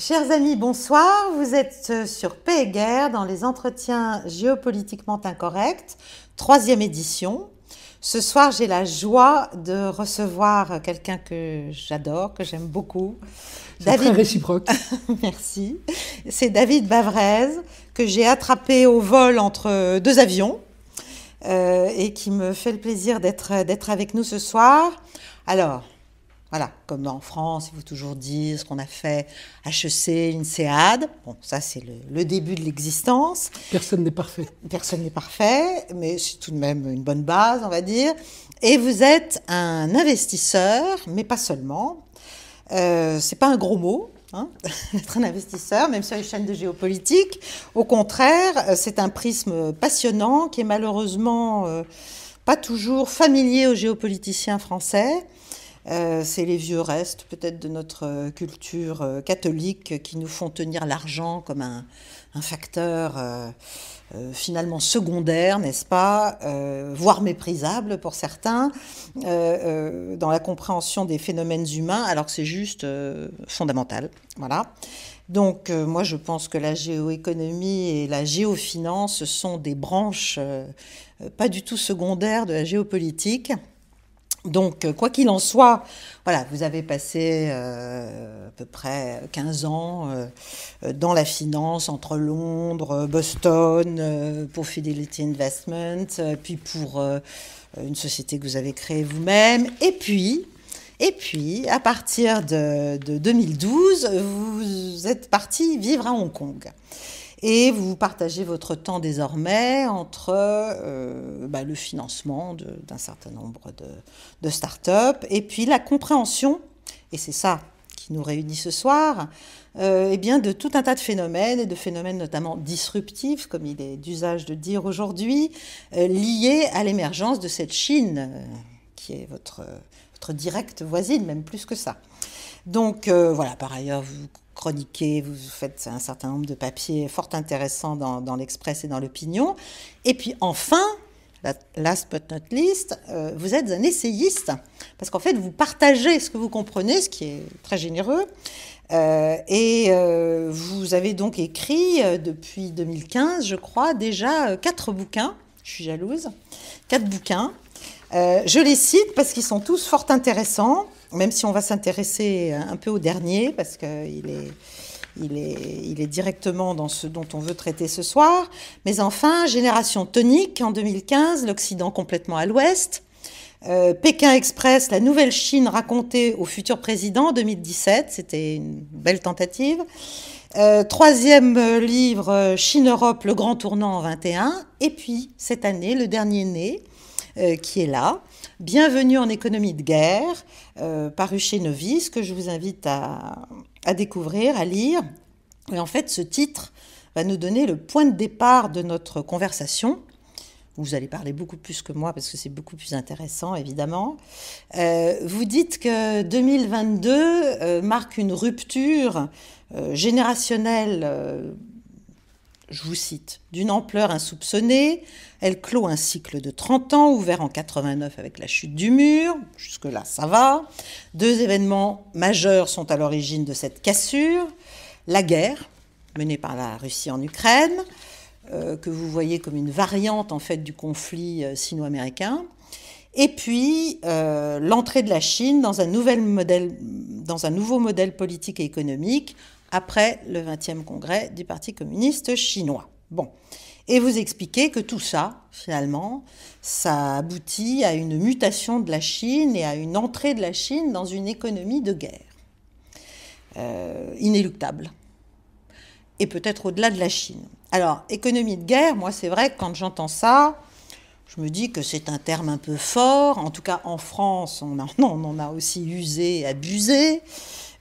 Chers amis, bonsoir. Vous êtes sur Paix et Guerre dans les entretiens géopolitiquement incorrects, 3e édition. Ce soir, j'ai la joie de recevoir quelqu'un que j'adore, que j'aime beaucoup. C'est très réciproque. Merci. C'est David Bavrez, que j'ai attrapé au vol entre deux avions et qui me fait le plaisir d'être avec nous ce soir. Alors, voilà, comme en France, il faut toujours dire ce qu'on a fait HEC, l'INSEAD. Bon, ça, c'est le début de l'existence. Personne n'est parfait. Personne n'est parfait, mais c'est tout de même une bonne base, on va dire. Et vous êtes un investisseur, mais pas seulement. C'est pas un gros mot, hein, être un investisseur, même sur les chaînes de géopolitique. Au contraire, c'est un prisme passionnant qui est malheureusement pas toujours familier aux géopoliticiens français. C'est les vieux restes peut-être de notre culture catholique qui nous font tenir l'argent comme un facteur finalement secondaire, n'est-ce pas, voire méprisable pour certains, dans la compréhension des phénomènes humains, alors que c'est juste fondamental. Voilà. Donc moi je pense que la géoéconomie et la géofinance sont des branches pas du tout secondaires de la géopolitique. Donc, quoi qu'il en soit, voilà, vous avez passé à peu près 15 ans dans la finance entre Londres, Boston, pour Fidelity Investment, puis pour une société que vous avez créée vous-même. Et puis, à partir de 2012, vous êtes parti vivre à Hong Kong. Et vous partagez votre temps désormais entre le financement d'un certain nombre de start-up et puis la compréhension, et c'est ça qui nous réunit ce soir, de tout un tas de phénomènes, et de phénomènes notamment disruptifs, comme il est d'usage de dire aujourd'hui, liés à l'émergence de cette Chine, qui est votre directe voisine, même plus que ça. Donc voilà, par ailleurs, vous chroniquez, vous faites un certain nombre de papiers fort intéressants dans l'Express et dans l'Opinion. Et puis enfin, last but not least, vous êtes un essayiste, parce qu'en fait, vous partagez ce que vous comprenez, ce qui est très généreux. Vous avez donc écrit, depuis 2015, je crois, déjà 4 bouquins. Je suis jalouse. 4 bouquins. Je les cite parce qu'ils sont tous fort intéressants, même si on va s'intéresser un peu au dernier, parce qu'il est directement dans ce dont on veut traiter ce soir. Mais enfin, Génération tonique en 2015, l'Occident complètement à l'Ouest. Pékin Express, la nouvelle Chine racontée au futur président en 2017, c'était une belle tentative. 3e livre, Chine-Europe, le grand tournant en 21. Et puis, cette année, le dernier né, qui est là, Bienvenue en économie de guerre, paru chez Novice, que je vous invite à découvrir, à lire. Et en fait, ce titre va nous donner le point de départ de notre conversation. Vous allez parler beaucoup plus que moi parce que c'est beaucoup plus intéressant, évidemment. Vous dites que 2022 marque une rupture générationnelle, je vous cite, d'une ampleur insoupçonnée. Elle clôt un cycle de 30 ans, ouvert en 89 avec la chute du mur. Jusque-là, ça va. 2 événements majeurs sont à l'origine de cette cassure. La guerre, menée par la Russie en Ukraine, que vous voyez comme une variante, en fait, du conflit sino-américain. Et puis, l'entrée de la Chine dans un nouveau modèle politique et économique, après le 20e congrès du Parti communiste chinois. Bon. Et vous expliquez que tout ça, finalement, ça aboutit à une mutation de la Chine et à une entrée de la Chine dans une économie de guerre. Inéluctable. Et peut-être au-delà de la Chine. Alors, économie de guerre, moi, c'est vrai que quand j'entends ça, je me dis que c'est un terme un peu fort. En tout cas, en France, on en a aussi usé et abusé.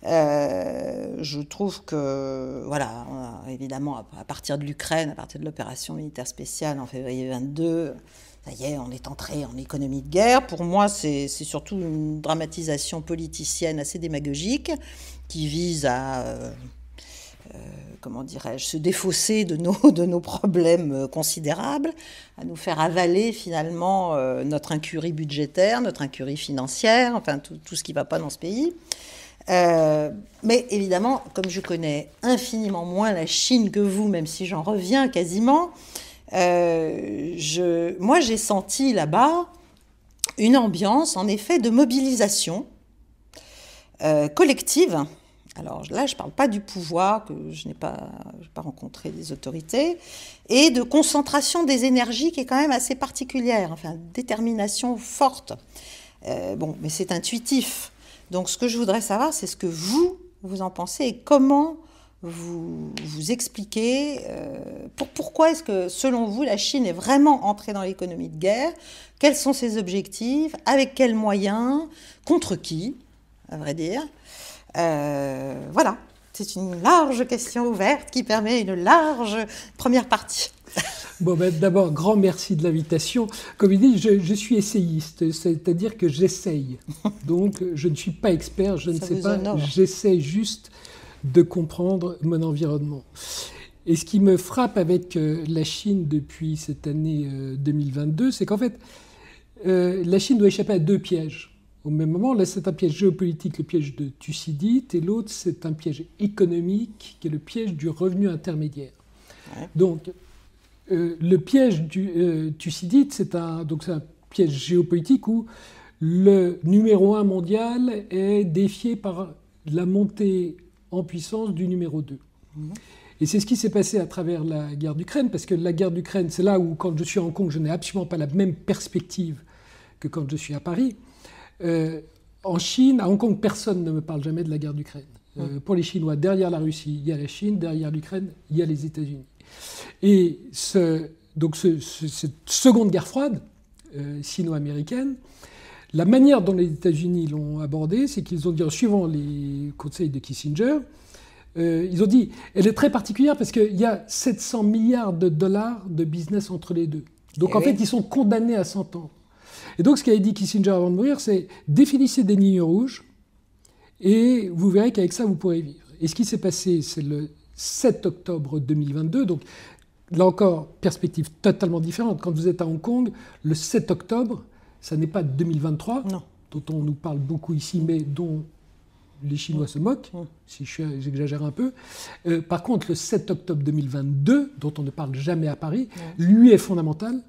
Je trouve que, voilà, évidemment, à partir de l'Ukraine, à partir de l'opération militaire spéciale en février 22, ça y est, on est entré en économie de guerre. Pour moi, c'est surtout une dramatisation politicienne assez démagogique qui vise à, comment dirais-je, se défausser de nos problèmes considérables, à nous faire avaler finalement notre incurie budgétaire, notre incurie financière, enfin tout ce qui ne va pas dans ce pays. Mais évidemment, comme je connais infiniment moins la Chine que vous, même si j'en reviens quasiment, moi j'ai senti là-bas une ambiance, en effet, de mobilisation collective. Alors là, je ne parle pas du pouvoir, que je n'ai pas rencontré des autorités, et de concentration des énergies qui est quand même assez particulière, enfin, détermination forte. Mais c'est intuitif. Donc ce que je voudrais savoir, c'est ce que vous en pensez et comment vous expliquez pourquoi est-ce que, selon vous, la Chine est vraiment entrée dans l'économie de guerre, quels sont ses objectifs, avec quels moyens, contre qui, à vrai dire. Voilà, c'est une large question ouverte qui permet une large première partie. Bon, d'abord, grand merci de l'invitation. Comme il dit, je suis essayiste, c'est-à-dire que j'essaye. Donc, je ne suis pas expert, je ne sais pas, j'essaie juste de comprendre mon environnement. Et ce qui me frappe avec la Chine depuis cette année 2022, c'est qu'en fait, la Chine doit échapper à deux pièges. Au même moment, là, c'est un piège géopolitique, le piège de Thucydide, et l'autre, c'est un piège économique, qui est le piège du revenu intermédiaire. Ouais. Donc, le piège du Thucydide, c'est un piège géopolitique où le numéro 1 mondial est défié par la montée en puissance du numéro 2. Mmh. Et c'est ce qui s'est passé à travers la guerre d'Ukraine, parce que la guerre d'Ukraine, c'est là où, quand je suis à Hong Kong, je n'ai absolument pas la même perspective que quand je suis à Paris. En Chine, à Hong Kong, personne ne me parle jamais de la guerre d'Ukraine. Pour les Chinois, derrière la Russie, il y a la Chine, derrière l'Ukraine, il y a les États-Unis. Et cette seconde guerre froide, sino-américaine, la manière dont les États-Unis l'ont abordée, c'est qu'ils ont dit, en suivant les conseils de Kissinger, ils ont dit, elle est très particulière parce qu'il y a 700 milliards de dollars de business entre les deux. Donc en fait, ils sont condamnés à s'entendre. Et donc, ce qu'avait dit Kissinger avant de mourir, c'est définissez des lignes rouges et vous verrez qu'avec ça, vous pourrez vivre. Et ce qui s'est passé, c'est le 7 octobre 2022. Donc, là encore, perspective totalement différente. Quand vous êtes à Hong Kong, le 7 octobre, ça n'est pas 2023, non, dont on nous parle beaucoup ici, mais dont les Chinois se moquent, si j'exagère un peu. Par contre, le 7 octobre 2022, dont on ne parle jamais à Paris, lui est fondamental,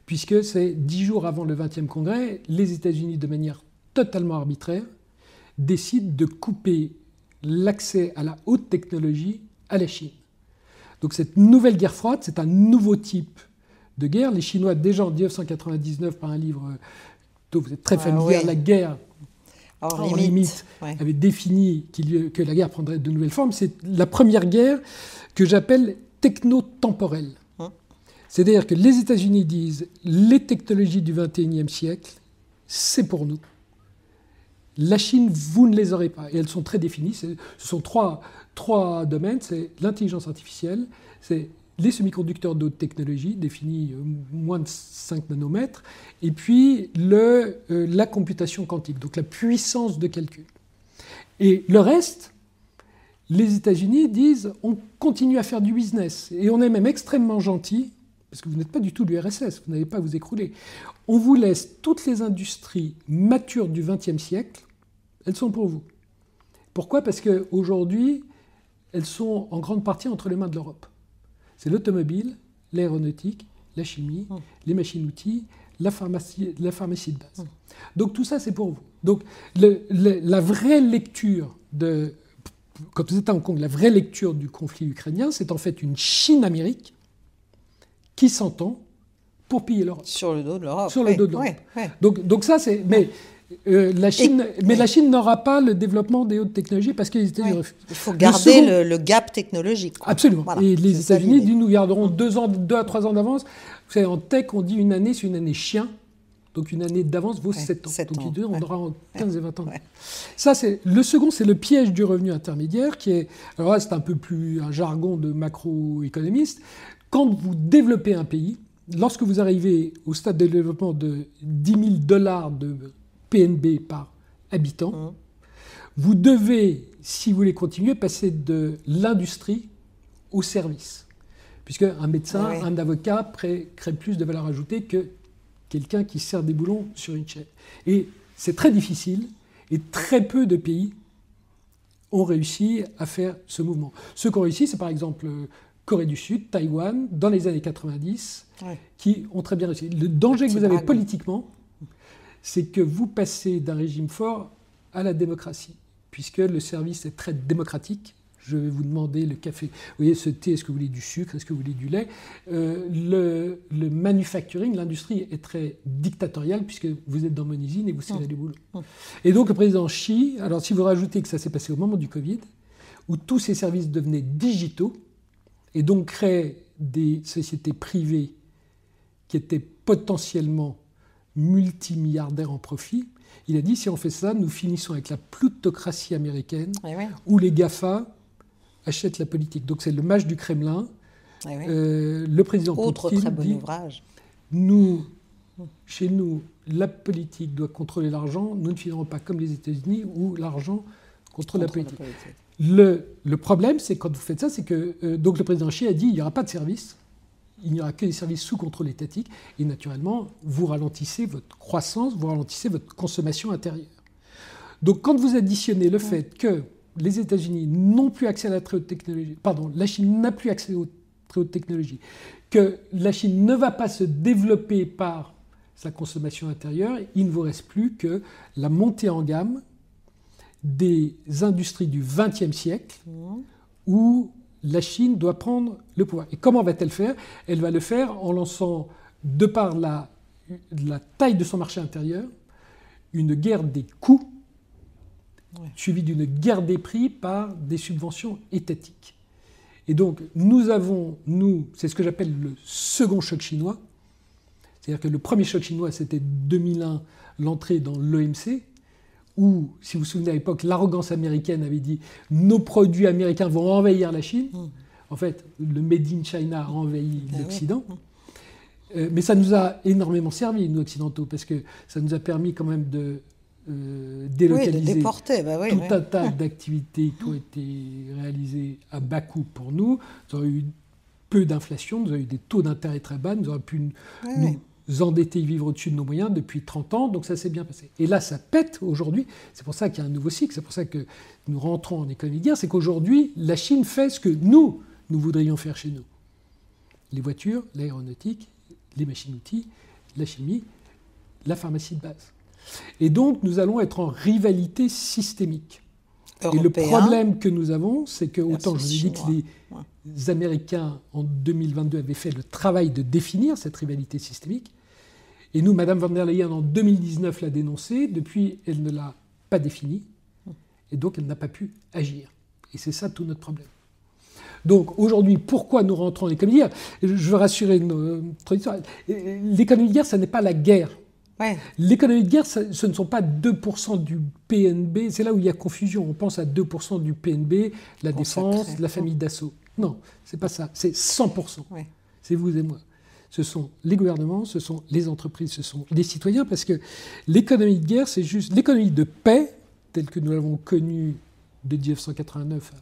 puisque c'est 10 jours avant le 20e congrès, les États-Unis, de manière totalement arbitraire, décident de couper l'accès à la haute technologie à la Chine. Donc cette nouvelle guerre froide, c'est un nouveau type de guerre. Les Chinois, déjà en 1999, par un livre dont vous êtes très familier, La guerre hors limite, avait défini que la guerre prendrait de nouvelles formes. C'est la première guerre que j'appelle techno-temporelle. C'est-à-dire que les États-Unis disent les technologies du XXIe siècle, c'est pour nous. La Chine, vous ne les aurez pas. Et elles sont très définies. Ce sont trois domaines. C'est l'intelligence artificielle, c'est les semi-conducteurs de haute technologie, définis moins de 5 nanomètres, et puis la computation quantique, donc la puissance de calcul. Et le reste, les États-Unis disent on continue à faire du business. Et on est même extrêmement gentil, parce que vous n'êtes pas du tout l'URSS, vous n'allez pas vous écrouler. On vous laisse toutes les industries matures du XXe siècle, elles sont pour vous. Pourquoi ? Parce qu'aujourd'hui, elles sont en grande partie entre les mains de l'Europe. C'est l'automobile, l'aéronautique, la chimie, les machines-outils, la pharmacie de base. Donc tout ça, c'est pour vous. Donc la vraie lecture quand vous êtes à Hong Kong, la vraie lecture du conflit ukrainien, c'est en fait une Chine-Amérique qui s'entend pour piller l'Europe. Sur le dos de l'Europe. Sur le dos de l'Europe. Donc ça, c'est... la Chine n'aura pas le développement des hautes technologies parce que les États-Unis refusent. Il faut garder le gap technologique. Quoi. Absolument. Voilà. Et les États-Unis disent nous garderons 2 à 3 ans d'avance. Vous savez, en tech, on dit une année, c'est une année chien. Donc une année d'avance vaut 7 ans. Donc on aura 15 et 20 ans. Ça, c'est le second, c'est le piège du revenu intermédiaire qui est... Alors là, c'est un peu plus un jargon de macroéconomiste. Quand vous développez un pays, lorsque vous arrivez au stade de développement de 10 000 $ de PNB par habitant, vous devez, si vous voulez continuer, passer de l'industrie au service. Puisque un médecin, un avocat crée plus de valeur ajoutée que quelqu'un qui sert des boulons sur une chaîne. Et c'est très difficile, et très peu de pays ont réussi à faire ce mouvement. Ceux qui ont réussi, c'est par exemple Corée du Sud, Taïwan, dans les années 90, qui ont très bien réussi. Le danger que vous avez politiquement, c'est que vous passez d'un régime fort à la démocratie, puisque le service est très démocratique. Je vais vous demander le café. Vous voyez, ce thé, est-ce que vous voulez du sucre, est-ce que vous voulez du lait? Le manufacturing, l'industrie est très dictatoriale, puisque vous êtes dans mon usine et vous serrez les boulots. Et donc le président Xi, alors si vous rajoutez que ça s'est passé au moment du Covid, où tous ces services devenaient digitaux, et donc créaient des sociétés privées qui étaient potentiellement multimilliardaires en profit, il a dit, si on fait ça, nous finissons avec la plutocratie américaine, où les GAFA achètent la politique. Donc c'est le mage du Kremlin. Le président Poutine très bon dit, ouvrage. Chez nous, la politique doit contrôler l'argent. Nous ne finirons pas comme les États-Unis, où l'argent contrôle la politique. Le problème, c'est quand vous faites ça, c'est que donc le président Xi a dit, il n'y aura pas de service. Il n'y aura que des services sous contrôle étatique. Et naturellement, vous ralentissez votre croissance, vous ralentissez votre consommation intérieure. Donc quand vous additionnez le fait que les États-Unis n'ont plus accès à la très haute technologie, pardon, la Chine n'a plus accès aux très hautes technologies, que la Chine ne va pas se développer par sa consommation intérieure, il ne vous reste plus que la montée en gamme des industries du XXe siècle où la Chine doit prendre le pouvoir. Et comment va-t-elle faire? Elle va le faire en lançant, de par la taille de son marché intérieur, une guerre des coûts, suivie d'une guerre des prix par des subventions étatiques. Et donc, nous avons, c'est ce que j'appelle le second choc chinois. C'est-à-dire que le premier choc chinois, c'était 2001, l'entrée dans l'OMC, où, si vous vous souvenez à l'époque, l'arrogance américaine avait dit « nos produits américains vont envahir la Chine ». En fait, le Made in China a envahi l'Occident. Mais ça nous a énormément servi, nous occidentaux, parce que ça nous a permis quand même de délocaliser tout un tas d'activités qui ont été réalisées à bas coût pour nous. Nous avons eu peu d'inflation, nous avons eu des taux d'intérêt très bas, nous avons pu nous endetter et vivre au-dessus de nos moyens depuis 30 ans, donc ça s'est bien passé. Et là, ça pète aujourd'hui, c'est pour ça qu'il y a un nouveau cycle, c'est pour ça que nous rentrons en économie de guerre, c'est qu'aujourd'hui, la Chine fait ce que nous voudrions faire chez nous. Les voitures, l'aéronautique, les machines-outils, la chimie, la pharmacie de base. Et donc, nous allons être en rivalité systémique. Et le problème que nous avons, c'est que, autant je vous ai dit que les Américains, en 2022, avaient fait le travail de définir cette rivalité systémique, et nous, Mme von der Leyen, en 2019, l'a dénoncée, depuis, elle ne l'a pas définie, et donc elle n'a pas pu agir. Et c'est ça tout notre problème. Donc, aujourd'hui, pourquoi nous rentrons en économie de guerre? Je veux rassurer notre auditoire. L'économie de guerre, ça n'est pas la guerre. L'économie de guerre, ce ne sont pas 2% du PNB. C'est là où il y a confusion. On pense à 2% du PNB, la défense, la famille d'assaut. Non, c'est pas ça. C'est 100%. C'est vous et moi. Ce sont les gouvernements, ce sont les entreprises, ce sont les citoyens. Parce que l'économie de guerre, c'est juste l'économie de paix, telle que nous l'avons connue de 1989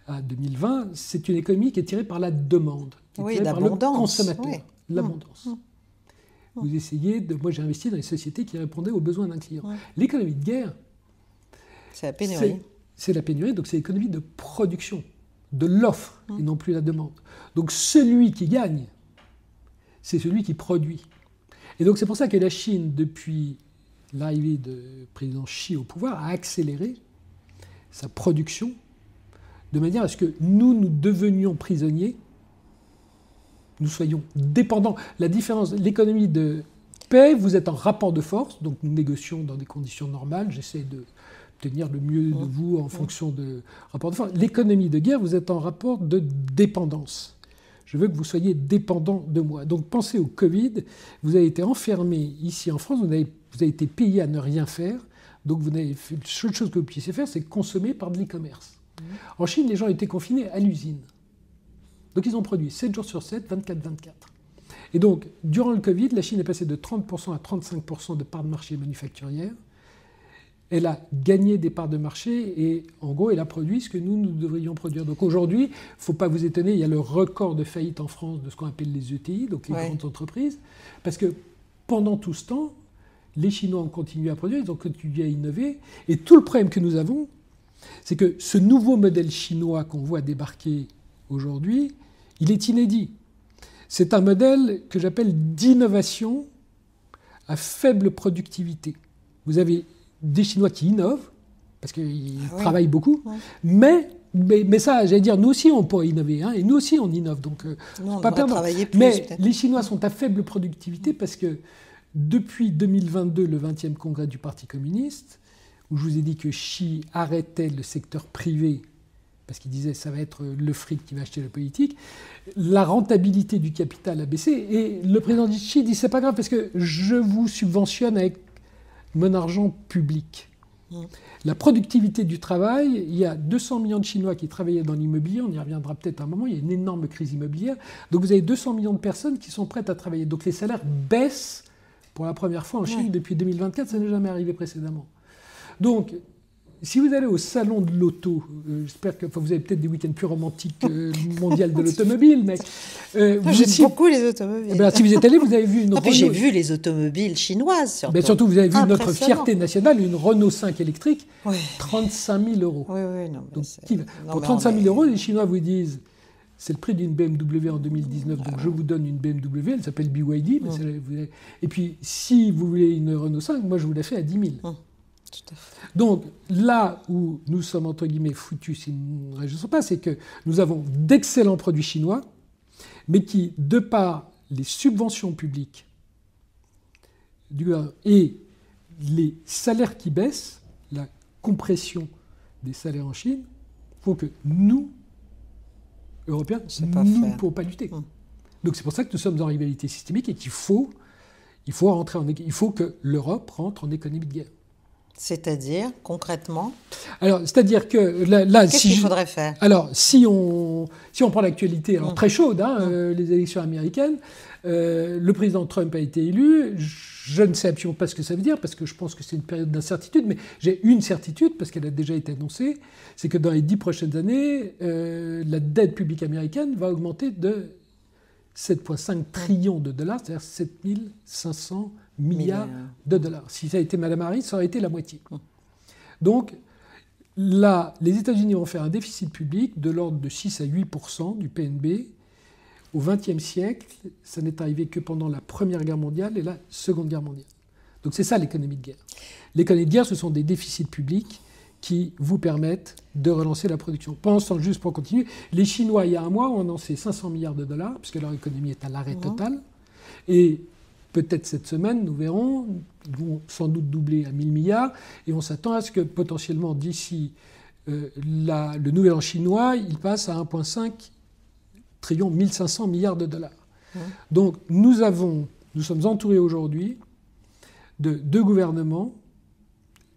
à 2020. C'est une économie qui est tirée par la demande, tirée par le consommateur, l'abondance. Vous essayez de... Moi, j'ai investi dans les sociétés qui répondaient aux besoins d'un client. L'économie de guerre, c'est la pénurie. C'est la pénurie, donc c'est l'économie de production, de l'offre, et non plus la demande. Donc celui qui gagne, c'est celui qui produit. Et donc c'est pour ça que la Chine, depuis l'arrivée du président Xi au pouvoir, a accéléré sa production de manière à ce que nous devenions prisonniers, nous soyons dépendants. La différence, l'économie de paix, vous êtes en rapport de force, donc nous négocions dans des conditions normales, j'essaie de obtenir le mieux de vous en fonction de rapport de force. L'économie de guerre, vous êtes en rapport de dépendance. Je veux que vous soyez dépendants de moi. Donc pensez au Covid, vous avez été enfermé ici en France, vous avez été payé à ne rien faire, donc vous n'avez fait, la seule chose que vous puissiez faire, c'est consommer par de l'e-commerce. En Chine, les gens étaient confinés à l'usine. Donc ils ont produit 7 jours sur 7, 24-24. Et donc, durant le Covid, la Chine est passée de 30% à 35% de parts de marché manufacturière. Elle a gagné des parts de marché et, en gros, elle a produit ce que nous devrions produire. Donc aujourd'hui, il ne faut pas vous étonner, il y a le record de faillite en France de ce qu'on appelle les ETI, donc les grandes entreprises, parce que pendant tout ce temps, les Chinois ont continué à produire, ils ont continué à innover, et tout le problème que nous avons, c'est que ce nouveau modèle chinois qu'on voit débarquer aujourd'hui, il est inédit. C'est un modèle que j'appelle d'innovation à faible productivité. Vous avez des Chinois qui innovent, parce qu'ils travaillent beaucoup, mais ça, j'allais dire, nous aussi on pourrait innover, hein, et nous aussi on innove, donc on pas perdre. Plus, mais les Chinois sont à faible productivité parce que depuis 2022, le 20e congrès du Parti communiste, où je vous ai dit que Xi arrêtait le secteur privé, parce qu'il disait ça va être le fric qui va acheter la politique, la rentabilité du capital a baissé, et le président Xi dit c'est pas grave parce que je vous subventionne avec mon argent public. La productivité du travail, il y a 200 millions de Chinois qui travaillaient dans l'immobilier, on y reviendra peut-être un moment, il y a une énorme crise immobilière, donc vous avez 200 millions de personnes qui sont prêtes à travailler. Donc les salaires baissent pour la première fois en Chine depuis 2024, ça n'est jamais arrivé précédemment. Donc, si vous allez au salon de l'auto, j'espère que vous avez peut-être des week-ends plus romantiques mondial de l'automobile, mais j'aime beaucoup les automobiles. Si vous êtes allé, vous avez vu une Renault. J'ai vu les automobiles chinoises surtout. Mais surtout, vous avez vu notre fierté nationale, une Renault 5 électrique, 35 000 €. Oui, non. Donc, pour 35 000 €, les Chinois vous disent c'est le prix d'une BMW en 2019, donc je vous donne une BMW, elle s'appelle BYD. Et puis, si vous voulez une Renault 5, moi je vous la fais à 10 000. Tout à fait. Donc là où nous sommes entre guillemets foutus si nous ne réagissons pas, c'est que nous avons d'excellents produits chinois, mais qui, de par les subventions publiques et les salaires qui baissent, la compression des salaires en Chine, font que nous, Européens, nous ne pouvons pas lutter. Donc c'est pour ça que nous sommes en rivalité systémique et qu'il faut que l'Europe rentre en économie de guerre. C'est-à-dire, concrètement? Alors, c'est-à-dire que là qu'est-ce qu'il faudrait faire? Alors, si on prend l'actualité, alors très chaude, les élections américaines, le président Trump a été élu. Je ne sais absolument pas ce que ça veut dire, parce que je pense que c'est une période d'incertitude, mais j'ai une certitude, parce qu'elle a déjà été annoncée, c'est que dans les 10 prochaines années, la dette publique américaine va augmenter de 7,5 trillions de dollars, c'est-à-dire 7 500 milliards de dollars. Si ça a été Mme Harris, ça aurait été la moitié. Donc là, les États-Unis vont faire un déficit public de l'ordre de 6 à 8% du PNB. Au XXe siècle, ça n'est arrivé que pendant la Première Guerre mondiale et la Seconde Guerre mondiale. Donc c'est ça l'économie de guerre. L'économie de guerre, ce sont des déficits publics qui vous permettent de relancer la production. Pendant ce temps, juste pour continuer, les Chinois, il y a un mois, ont annoncé 500 milliards de dollars, puisque leur économie est à l'arrêt total. Et peut-être cette semaine, nous verrons, ils vont sans doute doubler à 1000 milliards, et on s'attend à ce que potentiellement d'ici le nouvel an chinois, il passe à 1,5 trillion, 1500 milliards de dollars. Donc nous sommes entourés aujourd'hui de deux gouvernements,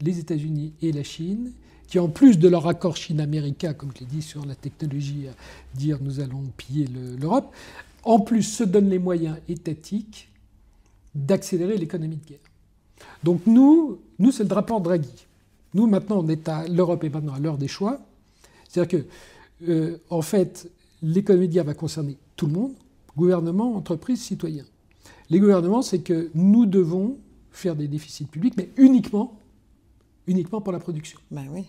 les États-Unis et la Chine, qui en plus de leur accord Chine-América, comme je l'ai dit sur la technologie, à dire nous allons piller l'Europe, en plus se donnent les moyens étatiques d'accélérer l'économie de guerre. Donc nous c'est le rapport Draghi. Nous maintenant, l'Europe est maintenant à l'heure des choix. C'est-à-dire que, en fait, l'économie de guerre va concerner tout le monde, gouvernement, entreprises, citoyens. Les gouvernements, c'est que nous devons faire des déficits publics, mais uniquement pour la production. Ben oui.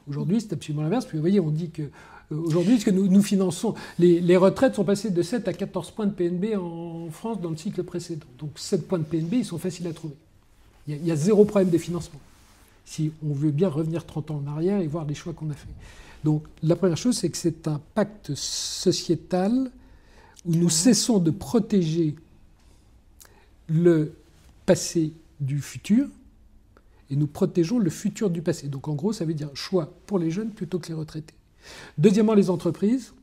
Aujourd'hui, c'est absolument l'inverse. Puis vous voyez, on dit que aujourd'hui, ce que nous finançons, les retraites sont passées de 7 à 14 points de PNB en France dans le cycle précédent. Donc 7 points de PNB, ils sont faciles à trouver. Il y a zéro problème de financement. Si on veut bien revenir 30 ans en arrière et voir les choix qu'on a faits. Donc la première chose, c'est que c'est un pacte sociétal où nous cessons de protéger le passé du futur et nous protégeons le futur du passé. Donc en gros, ça veut dire choix pour les jeunes plutôt que les retraités. Deuxièmement, les entreprises.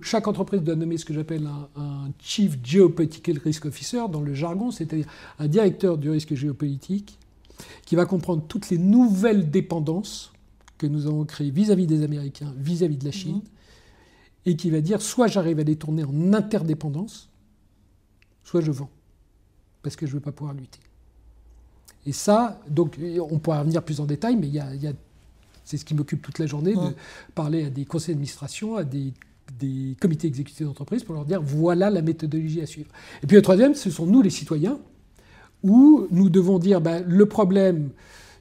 Chaque entreprise doit nommer ce que j'appelle un Chief Geopolitical Risk Officer dans le jargon, c'est-à-dire un directeur du risque géopolitique qui va comprendre toutes les nouvelles dépendances que nous avons créées vis-à-vis des Américains, vis-à-vis de la Chine, et qui va dire soit j'arrive à les tourner en interdépendance, soit je vends, parce que je ne veux pas pouvoir lutter. Et ça, donc, on pourra revenir plus en détail, mais c'est ce qui m'occupe toute la journée, de parler à des conseils d'administration, à des comités exécutifs d'entreprise pour leur dire voilà la méthodologie à suivre. Et puis le troisième, ce sont nous les citoyens, où nous devons dire le problème,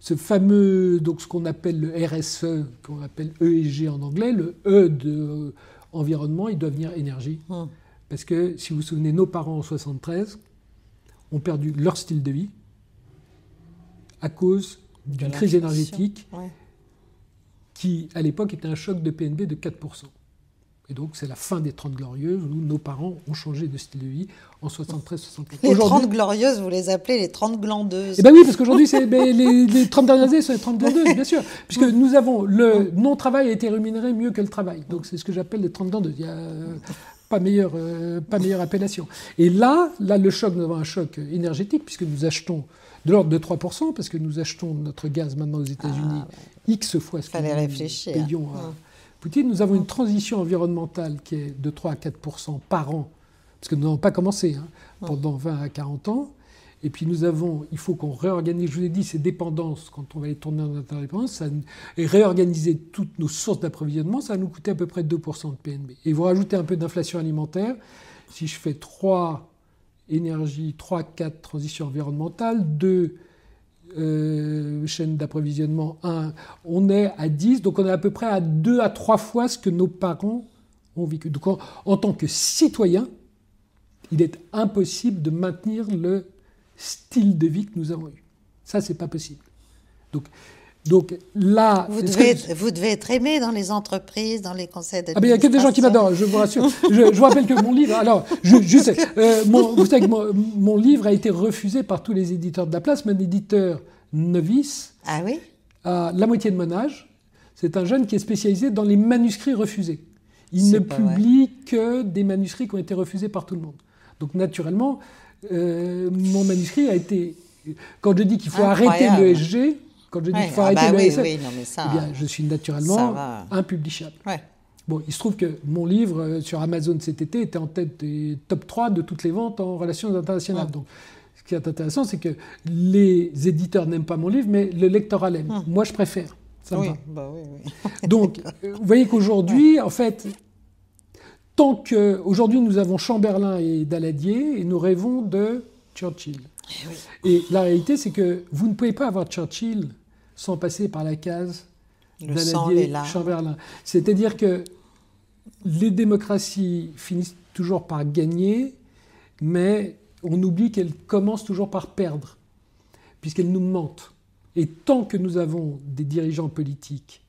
ce fameux, donc ce qu'on appelle le RSE, qu'on appelle ESG en anglais, le E de environnement, il doit venir énergie. Parce que, si vous vous souvenez, nos parents en 73 ont perdu leur style de vie à cause d'une crise énergétique qui, à l'époque, était un choc de PNB de 4%. Et donc, c'est la fin des 30 Glorieuses où nos parents ont changé de style de vie en 73-74. Les 30 Glorieuses, vous les appelez les 30 glandeuses. Eh bien oui, parce qu'aujourd'hui, les 30 dernières années sont les 30 glandeuses, bien sûr. Puisque nous avons, le non-travail a été rémunéré mieux que le travail. Donc, c'est ce que j'appelle les 30 glandeuses. Il y a pas meilleure appellation. Et là, le choc, nous avons un choc énergétique, puisque nous achetons de l'ordre de 3%, parce que nous achetons notre gaz maintenant aux États-Unis X fois ce que nous payons à Poutine. Nous avons une transition environnementale qui est de 3 à 4% par an, parce que nous n'avons pas commencé pendant 20 à 40 ans. Et puis il faut qu'on réorganise, je vous ai dit, ces dépendances, quand on va les tourner en interdépendance, et réorganiser toutes nos sources d'approvisionnement, ça va nous coûter à peu près 2% de PNB. Et vous rajoutez un peu d'inflation alimentaire, si je fais 3 énergie, 3, 4 transitions environnementales, 2 chaînes d'approvisionnement, 1, on est à 10, donc on est à peu près à 2 à 3 fois ce que nos parents ont vécu. Donc en tant que citoyen, il est impossible de maintenir le style de vie que nous avons eu. Ça, c'est pas possible. Donc là... Vous devez être aimé dans les entreprises, dans les conseils d'administration. Ah ben, il n'y a que des gens qui m'adorent, je vous rassure. Je vous rappelle que mon livre... Alors, vous savez que mon livre a été refusé par tous les éditeurs de la place. Mon éditeur novice, à la moitié de mon âge, c'est un jeune qui est spécialisé dans les manuscrits refusés. Il ne publie que des manuscrits qui ont été refusés par tout le monde. Donc, naturellement, mon manuscrit a été... Quand je dis qu'il faut arrêter l'ESG... Quand je dis qu'il faut arrêter le SF, je suis naturellement impublishable. Bon, il se trouve que mon livre sur Amazon cet été était en tête des top 3 de toutes les ventes en relations internationales. Donc, ce qui est intéressant, c'est que les éditeurs n'aiment pas mon livre, mais le lectorat l'aime. Moi, je préfère. Ça me va. Donc, vous voyez qu'aujourd'hui, en fait, aujourd'hui, nous avons Chamberlain et Daladier, et nous rêvons de Churchill. Et la réalité, c'est que vous ne pouvez pas avoir Churchill sans passer par la case Daladier-Chamberlain. C'est-à-dire que les démocraties finissent toujours par gagner, mais on oublie qu'elles commencent toujours par perdre, puisqu'elles nous mentent. Et tant que nous avons des dirigeants politiques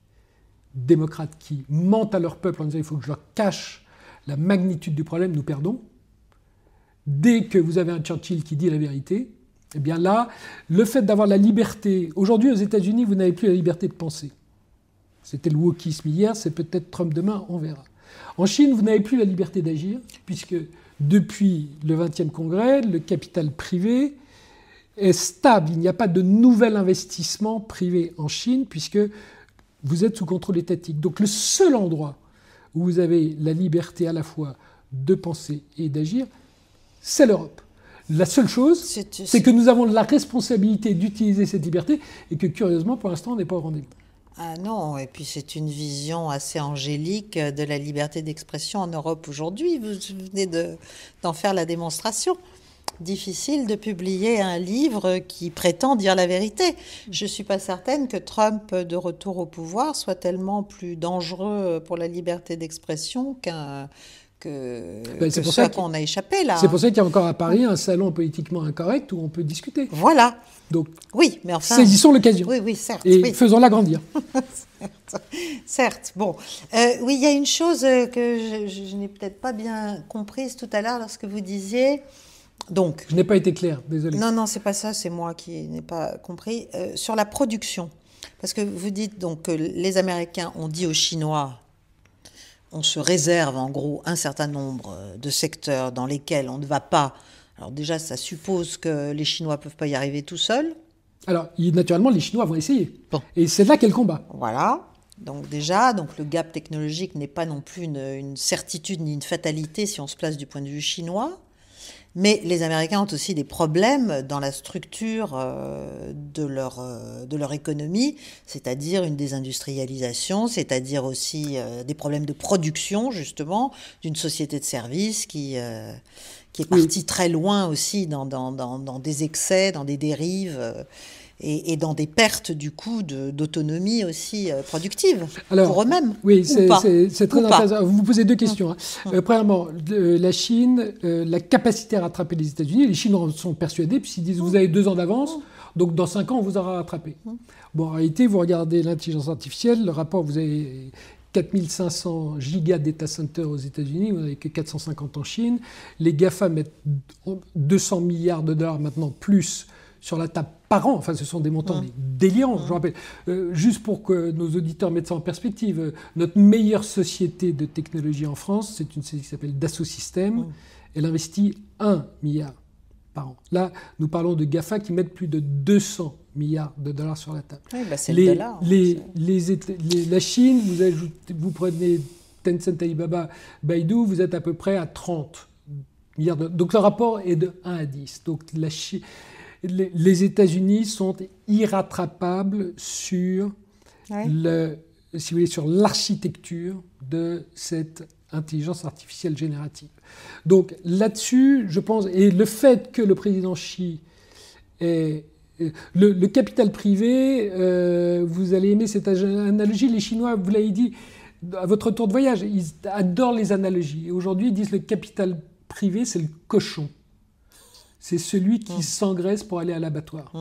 démocrates qui mentent à leur peuple en disant il faut que je leur cache la magnitude du problème, nous perdons. Dès que vous avez un Churchill qui dit la vérité, eh bien là, le fait d'avoir la liberté... Aujourd'hui, aux États-Unis, vous n'avez plus la liberté de penser. C'était le wokisme hier, c'est peut-être Trump demain, on verra. En Chine, vous n'avez plus la liberté d'agir, puisque depuis le 20e congrès, le capital privé est stable. Il n'y a pas de nouvel investissement privé en Chine, puisque vous êtes sous contrôle étatique. Donc le seul endroit où vous avez la liberté à la fois de penser et d'agir, c'est l'Europe. La seule chose, c'est que nous avons la responsabilité d'utiliser cette liberté et que, curieusement, pour l'instant, on n'est pas au rendez-vous. Ah non, et puis c'est une vision assez angélique de la liberté d'expression en Europe aujourd'hui. Vous venez d'en faire la démonstration. Difficile de publier un livre qui prétend dire la vérité. Je ne suis pas certaine que Trump, de retour au pouvoir, soit tellement plus dangereux pour la liberté d'expression c'est pour ça qu'on a échappé là. C'est pour ça qu'il y a encore à Paris un salon politiquement incorrect où on peut discuter. Voilà. Donc, oui, mais enfin... saisissons l'occasion. Oui, certes. Et faisons-la grandir. Certes. Bon. Oui, il y a une chose que je n'ai peut-être pas bien comprise tout à l'heure lorsque vous disiez... Donc, je n'ai pas été clair, désolé. Non, c'est pas ça, c'est moi qui n'ai pas compris. Sur la production, parce que vous dites donc que les Américains ont dit aux Chinois... On se réserve en gros un certain nombre de secteurs dans lesquels on ne va pas. Alors déjà, ça suppose que les Chinois ne peuvent pas y arriver tout seuls. Alors, naturellement, les Chinois vont essayer. Bon. Et c'est là qu'est le combat. Voilà. Donc déjà, le gap technologique n'est pas non plus une certitude ni une fatalité si on se place du point de vue chinois. Mais les Américains ont aussi des problèmes dans la structure de leur économie, c'est-à-dire une désindustrialisation, c'est-à-dire aussi des problèmes de production, justement, d'une société de services qui est partie très loin aussi dans des excès, dans des dérives. et dans des pertes du coup d'autonomie aussi productive pour eux-mêmes. Oui, c'est très intéressant. Vous me posez deux questions. Premièrement, la Chine, la capacité à rattraper les États-Unis. Les Chinois sont persuadés, puisqu'ils disent vous avez 2 ans d'avance, donc dans 5 ans, on vous aura rattrapé. Bon, en réalité, vous regardez l'intelligence artificielle, le rapport, vous avez 4500 gigas data centers aux États-Unis, vous n'avez que 450 en Chine. Les GAFA mettent 200 milliards de dollars maintenant plus sur la table par an. Enfin, ce sont des montants délirants. Je vous rappelle, juste pour que nos auditeurs mettent ça en perspective, notre meilleure société de technologie en France, c'est une société qui s'appelle Dassault Systèmes. Elle investit 1 milliard par an. Là, nous parlons de GAFA qui mettent plus de 200 milliards de dollars sur la table. Oui, bah c'est le dollar. La Chine, vous prenez Tencent, Alibaba, Baidu, vous êtes à peu près à 30 milliards de dollars. Donc le rapport est de 1 à 10. Donc les États-Unis sont irrattrapables sur, si vous voulez, sur l'architecture de cette intelligence artificielle générative. Donc là-dessus, je pense, et le fait que le président Xi ait le capital privé, vous allez aimer cette analogie, les Chinois, vous l'avez dit à votre tour de voyage, ils adorent les analogies. Et aujourd'hui, ils disent le capital privé, c'est le cochon. C'est celui qui s'engraisse pour aller à l'abattoir.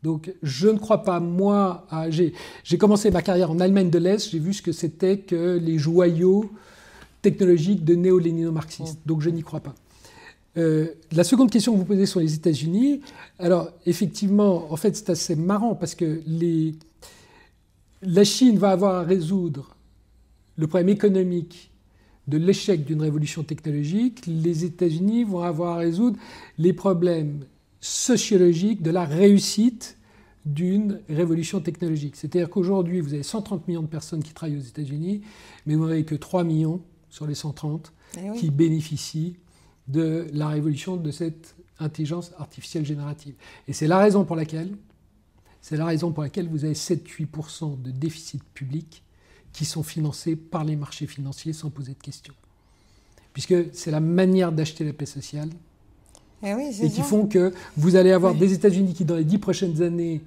Donc, je ne crois pas, moi, j'ai commencé ma carrière en Allemagne de l'Est, j'ai vu ce que c'était que les joyaux technologiques de néo-lénino-marxistes. Donc, je n'y crois pas. La seconde question que vous posez sur les États-Unis, alors, effectivement, en fait, c'est assez marrant parce que la Chine va avoir à résoudre le problème économique de l'échec d'une révolution technologique, les États-Unis vont avoir à résoudre les problèmes sociologiques de la réussite d'une révolution technologique. C'est-à-dire qu'aujourd'hui, vous avez 130 millions de personnes qui travaillent aux États-Unis, mais vous n'avez que 3 millions sur les 130 qui bénéficient de la révolution de cette intelligence artificielle générative. Et c'est la raison pour laquelle vous avez 7-8% de déficit public qui sont financés par les marchés financiers sans poser de questions. Puisque c'est la manière d'acheter la paix sociale et qui font que vous allez avoir des États-Unis qui, dans les 10 prochaines années...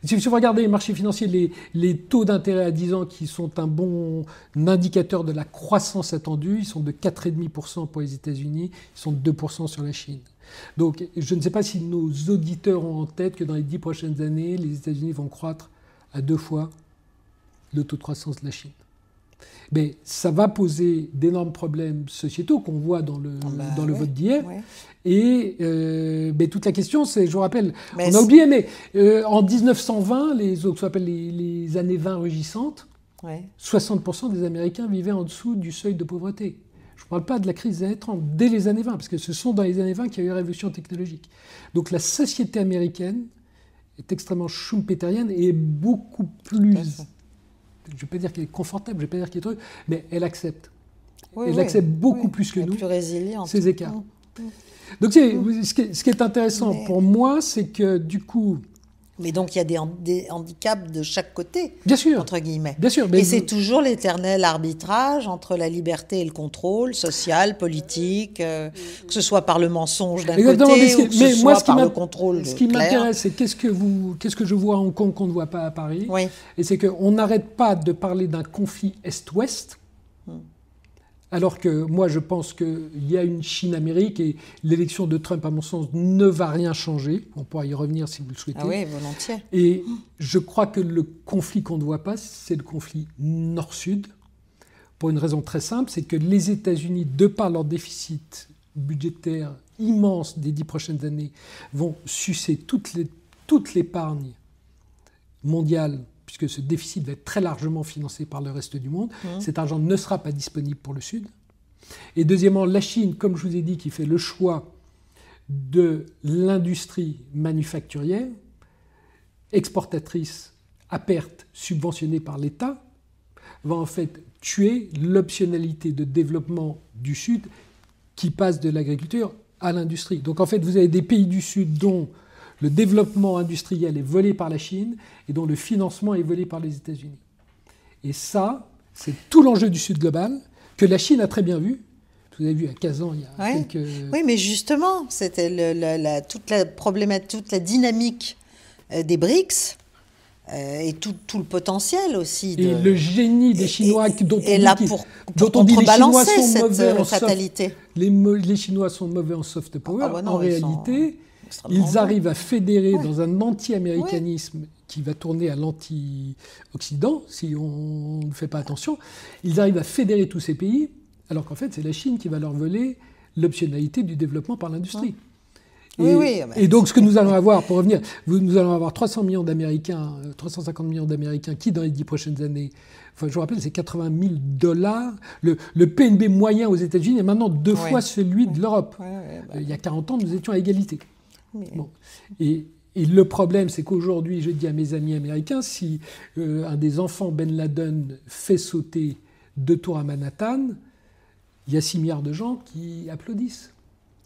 Si vous regardez les marchés financiers, les taux d'intérêt à 10 ans qui sont un bon indicateur de la croissance attendue, ils sont de 4,5% pour les États-Unis, ils sont de 2% sur la Chine. Donc je ne sais pas si nos auditeurs ont en tête que dans les 10 prochaines années, les États-Unis vont croître à 2 fois le taux de croissance de la Chine. Mais ça va poser d'énormes problèmes sociétaux qu'on voit dans le vote d'hier. Et toute la question, c'est, je vous rappelle, on a oublié, mais en 1920, ce qu'on appelle les années 20 rugissantes, 60% des Américains vivaient en dessous du seuil de pauvreté. Je ne parle pas de la crise des années 30, dès les années 20, parce que ce sont dans les années 20 qu'il y a eu la révolution technologique. Donc la société américaine est extrêmement schumpeterienne et est beaucoup plus... Je ne vais pas dire qu'elle est confortable, je ne vais pas dire qu'elle est truc, mais elle accepte. Elle accepte beaucoup plus que nous ces écarts. Donc ce qui est intéressant pour moi, c'est que du coup... Mais donc il y a des handicaps de chaque côté, bien sûr, entre guillemets. Bien sûr, et c'est toujours l'éternel arbitrage entre la liberté et le contrôle social, politique, que ce soit par le mensonge d'un côté ou que ce soit par le contrôle. Ce qui m'intéresse, c'est qu'est-ce que je vois à Hong Kong qu'on ne voit pas à Paris. Et c'est qu'on n'arrête pas de parler d'un conflit Est-Ouest. Alors que moi, je pense qu'il y a une Chine-Amérique et l'élection de Trump, à mon sens, ne va rien changer. On pourra y revenir si vous le souhaitez. Ah oui, volontiers. Et je crois que le conflit qu'on ne voit pas, c'est le conflit Nord-Sud, pour une raison très simple, c'est que les États-Unis, de par leur déficit budgétaire immense des 10 prochaines années, vont sucer toute l'épargne mondiale, puisque ce déficit va être très largement financé par le reste du monde. Cet argent ne sera pas disponible pour le Sud. Et deuxièmement, la Chine, comme je vous ai dit, qui fait le choix de l'industrie manufacturière, exportatrice à perte, subventionnée par l'État, va en fait tuer l'optionnalité de développement du Sud qui passe de l'agriculture à l'industrie. Donc en fait, vous avez des pays du Sud dont le développement industriel est volé par la Chine et dont le financement est volé par les États-Unis. Et ça, c'est tout l'enjeu du Sud global, que la Chine a très bien vu. Vous avez vu à Kazan, il y a quelques... Oui, mais justement, c'était toute la problématique, toute la dynamique des BRICS. Et tout le potentiel aussi. Et le génie des Chinois dont on dit les Chinois sont mauvais en fatalité. Les Chinois sont mauvais en soft power. En réalité, ils arrivent à fédérer dans un anti-américanisme qui va tourner à l'anti-Occident, si on ne fait pas attention. Ils arrivent à fédérer tous ces pays, alors qu'en fait, c'est la Chine qui va leur voler l'optionnalité du développement par l'industrie. Et donc, ce que nous allons avoir, pour revenir, nous allons avoir 300 millions d'Américains, 350 millions d'Américains qui, dans les 10 prochaines années, enfin, je vous rappelle, c'est $80 000. Le PNB moyen aux États-Unis est maintenant 2 fois celui de l'Europe. Il y a 40 ans, nous étions à égalité. Bon. Et le problème, c'est qu'aujourd'hui, je dis à mes amis américains, si un des enfants Ben Laden fait sauter 2 tours à Manhattan, il y a 6 milliards de gens qui applaudissent.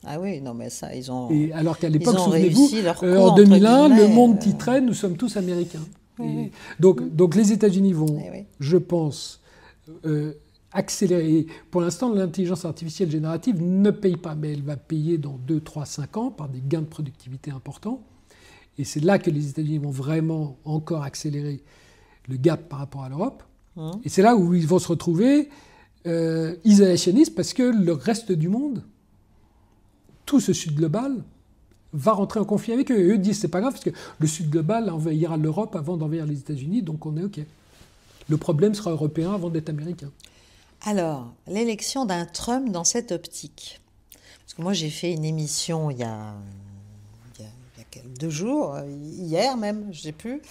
Ah oui, non mais ça, ils ont. Et alors qu'à l'époque, souvenez-vous, en 2001, le monde titrait, nous sommes tous américains. Et donc les États-Unis vont, je pense, accélérer. Et pour l'instant, l'intelligence artificielle générative ne paye pas, mais elle va payer dans 2, 3, 5 ans par des gains de productivité importants. Et c'est là que les États-Unis vont vraiment encore accélérer le gap par rapport à l'Europe. Et c'est là où ils vont se retrouver isolationnistes parce que le reste du monde, tout ce Sud global va rentrer en conflit avec eux. Et eux disent c'est pas grave parce que le Sud global envahira l'Europe avant d'envahir les États-Unis, donc on est OK. Le problème sera européen avant d'être américain. Alors, l'élection d'un Trump dans cette optique. Parce que moi j'ai fait une émission il y a 2 jours, hier même, je ne sais plus,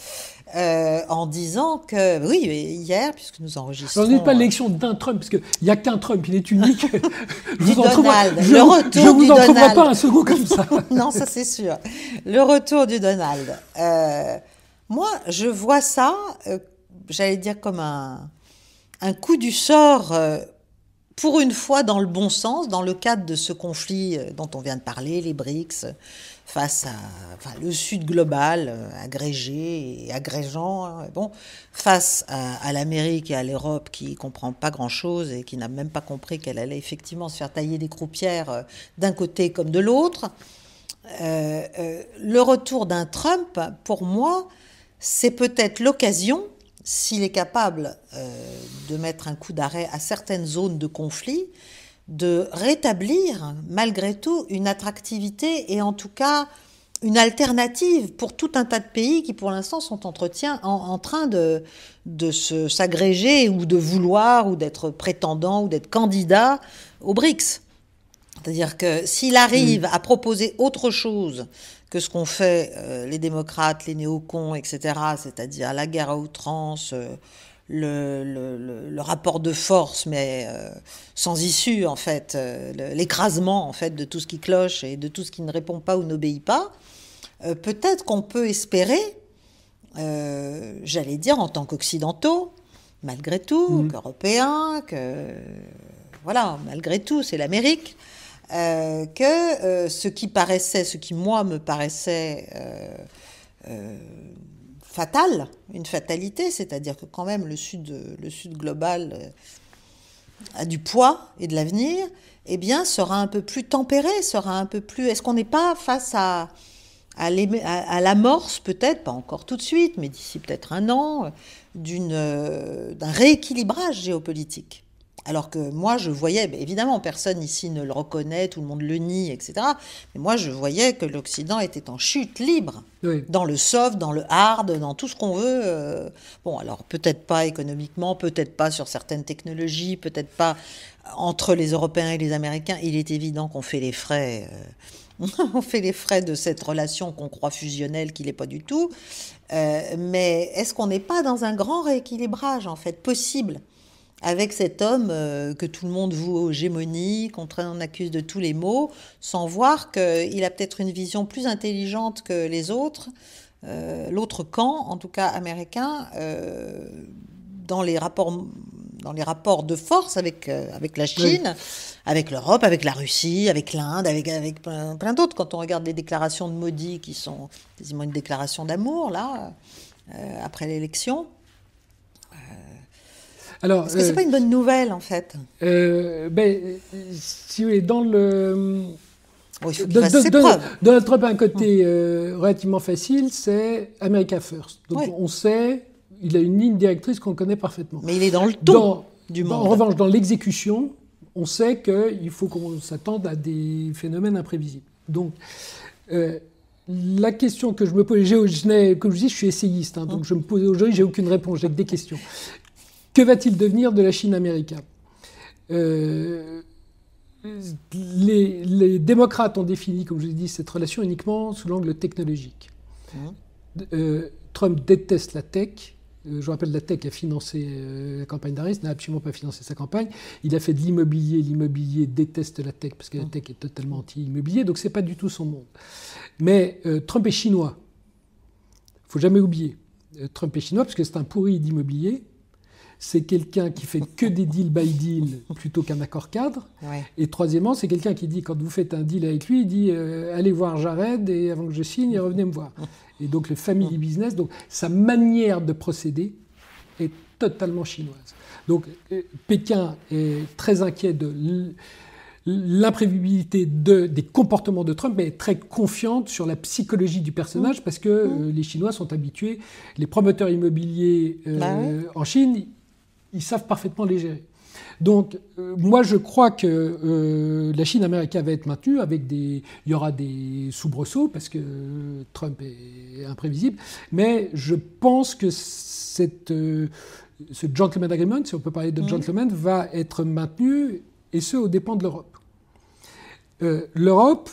en disant que, oui, hier, puisque nous enregistrons... Alors, ce n'est pas l'élection d'un Trump, parce qu'il n'y a qu'un Trump, il est unique. Je vous en trouverai pas un second comme ça. Non, ça c'est sûr. Le retour du Donald. Moi, je vois ça, j'allais dire comme un coup du sort... pour une fois dans le bon sens, dans le cadre de ce conflit dont on vient de parler, les BRICS, face à le Sud global, agrégé et agrégeant, face à l'Amérique et à l'Europe qui ne comprend pas grand-chose et qui n'a même pas compris qu'elle allait effectivement se faire tailler des croupières d'un côté comme de l'autre. Le retour d'un Trump, pour moi, c'est peut-être l'occasion, s'il est capable de mettre un coup d'arrêt à certaines zones de conflit, de rétablir malgré tout une attractivité et en tout cas une alternative pour tout un tas de pays qui pour l'instant sont en train de s'agréger ou de vouloir ou d'être prétendants ou d'être candidats aux BRICS. C'est-à-dire que s'il arrive à proposer autre chose que ce qu'ont fait les démocrates, les néocons, etc., c'est-à-dire la guerre à outrance, le rapport de force, mais sans issue, en fait, l'écrasement, en fait, de tout ce qui cloche et de tout ce qui ne répond pas ou n'obéit pas, peut-être qu'on peut espérer, j'allais dire, en tant qu'occidentaux, malgré tout, qu'européens, voilà, malgré tout, c'est l'Amérique, que ce qui moi me paraissait fatal, une fatalité, c'est-à-dire que quand même le Sud global a du poids et de l'avenir, eh bien sera un peu plus tempéré, sera un peu plus... Est-ce qu'on n'est pas face à l'amorce, peut-être, pas encore tout de suite, mais d'ici peut-être un an, d'un rééquilibrage géopolitique? Alors que moi, je voyais, évidemment, personne ici ne le reconnaît, tout le monde le nie, etc. Mais moi, je voyais que l'Occident était en chute libre, dans le soft, dans le hard, dans tout ce qu'on veut. Bon, alors peut-être pas économiquement, peut-être pas sur certaines technologies, peut-être pas entre les Européens et les Américains. Il est évident qu'on fait les frais. On fait les frais de cette relation qu'on croit fusionnelle, qui n'est pas du tout. Mais est-ce qu'on n'est pas dans un grand rééquilibrage, en fait, possible avec cet homme que tout le monde voue aux gémonies, qu'on accuse de tous les maux, sans voir qu'il a peut-être une vision plus intelligente que les autres, l'autre camp, en tout cas américain, dans les rapports de force avec la Chine, avec l'Europe, avec la Russie, avec l'Inde, avec plein d'autres. Quand on regarde les déclarations de Modi, qui sont quasiment une déclaration d'amour, là, après l'élection... Alors, est-ce que c'est pas une bonne nouvelle, en fait? Si vous voulez, il faut qu'il fasse ses preuves. Donald Trump a un côté relativement facile, c'est America First. Donc on sait, il a une ligne directrice qu'on connaît parfaitement. Mais il est dans le ton du monde. En revanche, dans l'exécution, on sait qu'il faut qu'on s'attende à des phénomènes imprévisibles. Donc, la question que je me pose, comme je dis, je suis essayiste, donc je me pose aujourd'hui, j'ai aucune réponse, j'ai que des questions. Que va-t-il devenir de la Chine américaine ? Les démocrates ont défini, comme je l'ai dit, cette relation uniquement sous l'angle technologique. Trump déteste la tech. Je rappelle, la tech a financé la campagne d'Harris, n'a absolument pas financé sa campagne. Il a fait de l'immobilier. L'immobilier déteste la tech parce que la tech est totalement anti-immobilier, donc ce n'est pas du tout son monde. Mais Trump est chinois. Il ne faut jamais oublier. Trump est chinois parce que c'est un pourri d'immobilier. C'est quelqu'un qui fait que des deals by deal plutôt qu'un accord cadre. Ouais. Et troisièmement, c'est quelqu'un qui dit, quand vous faites un deal avec lui, il dit allez voir Jared et avant que je signe, revenez me voir. Et donc le family business, donc sa manière de procéder est totalement chinoise. Donc Pékin est très inquiet de l'imprévisibilité des comportements de Trump, mais est très confiante sur la psychologie du personnage parce que les Chinois sont habitués, les promoteurs immobiliers en Chine, ils savent parfaitement les gérer. Donc, moi, je crois que la Chine américaine va être maintenue il y aura des soubresauts parce que Trump est imprévisible, mais je pense que ce gentleman agreement, si on peut parler de gentleman, va être maintenu, et ce, aux dépens de l'Europe. L'Europe,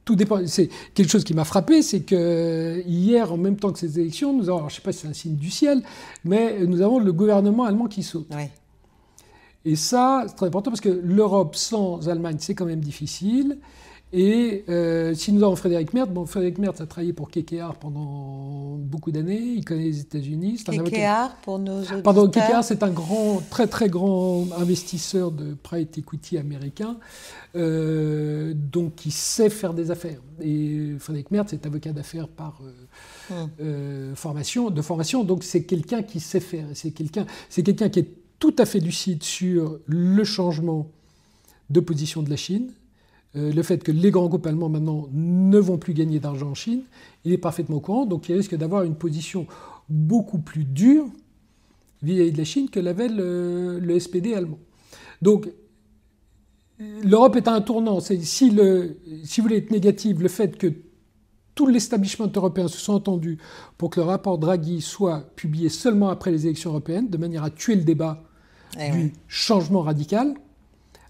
tout dépend. C'est quelque chose qui m'a frappé, c'est que hier, en même temps que ces élections, nous avons, alors, je ne sais pas si c'est un signe du ciel, mais nous avons le gouvernement allemand qui saute. Ouais. Et ça, c'est très important parce que l'Europe sans Allemagne, c'est quand même difficile. Et si nous avons Frédéric Merz, Frédéric Merz a travaillé pour KKR pendant beaucoup d'années, il connaît les États-Unis. KKR, pour nos auditeurs. Pardon, KKR, c'est un très très grand investisseur de private equity américain, donc qui sait faire des affaires. Et Frédéric Merz est avocat d'affaires par formation, donc c'est quelqu'un qui sait faire. C'est quelqu'un qui est tout à fait lucide sur le changement de position de la Chine. Le fait que les grands groupes allemands maintenant ne vont plus gagner d'argent en Chine, il est parfaitement au courant, donc il risque d'avoir une position beaucoup plus dure vis-à-vis de la Chine que l'avait le SPD allemand. Donc l'Europe est à un tournant. Si vous voulez être négatif, le fait que tout l'establishment européen se sont entendus pour que le rapport Draghi soit publié seulement après les élections européennes, de manière à tuer le débat du changement radical.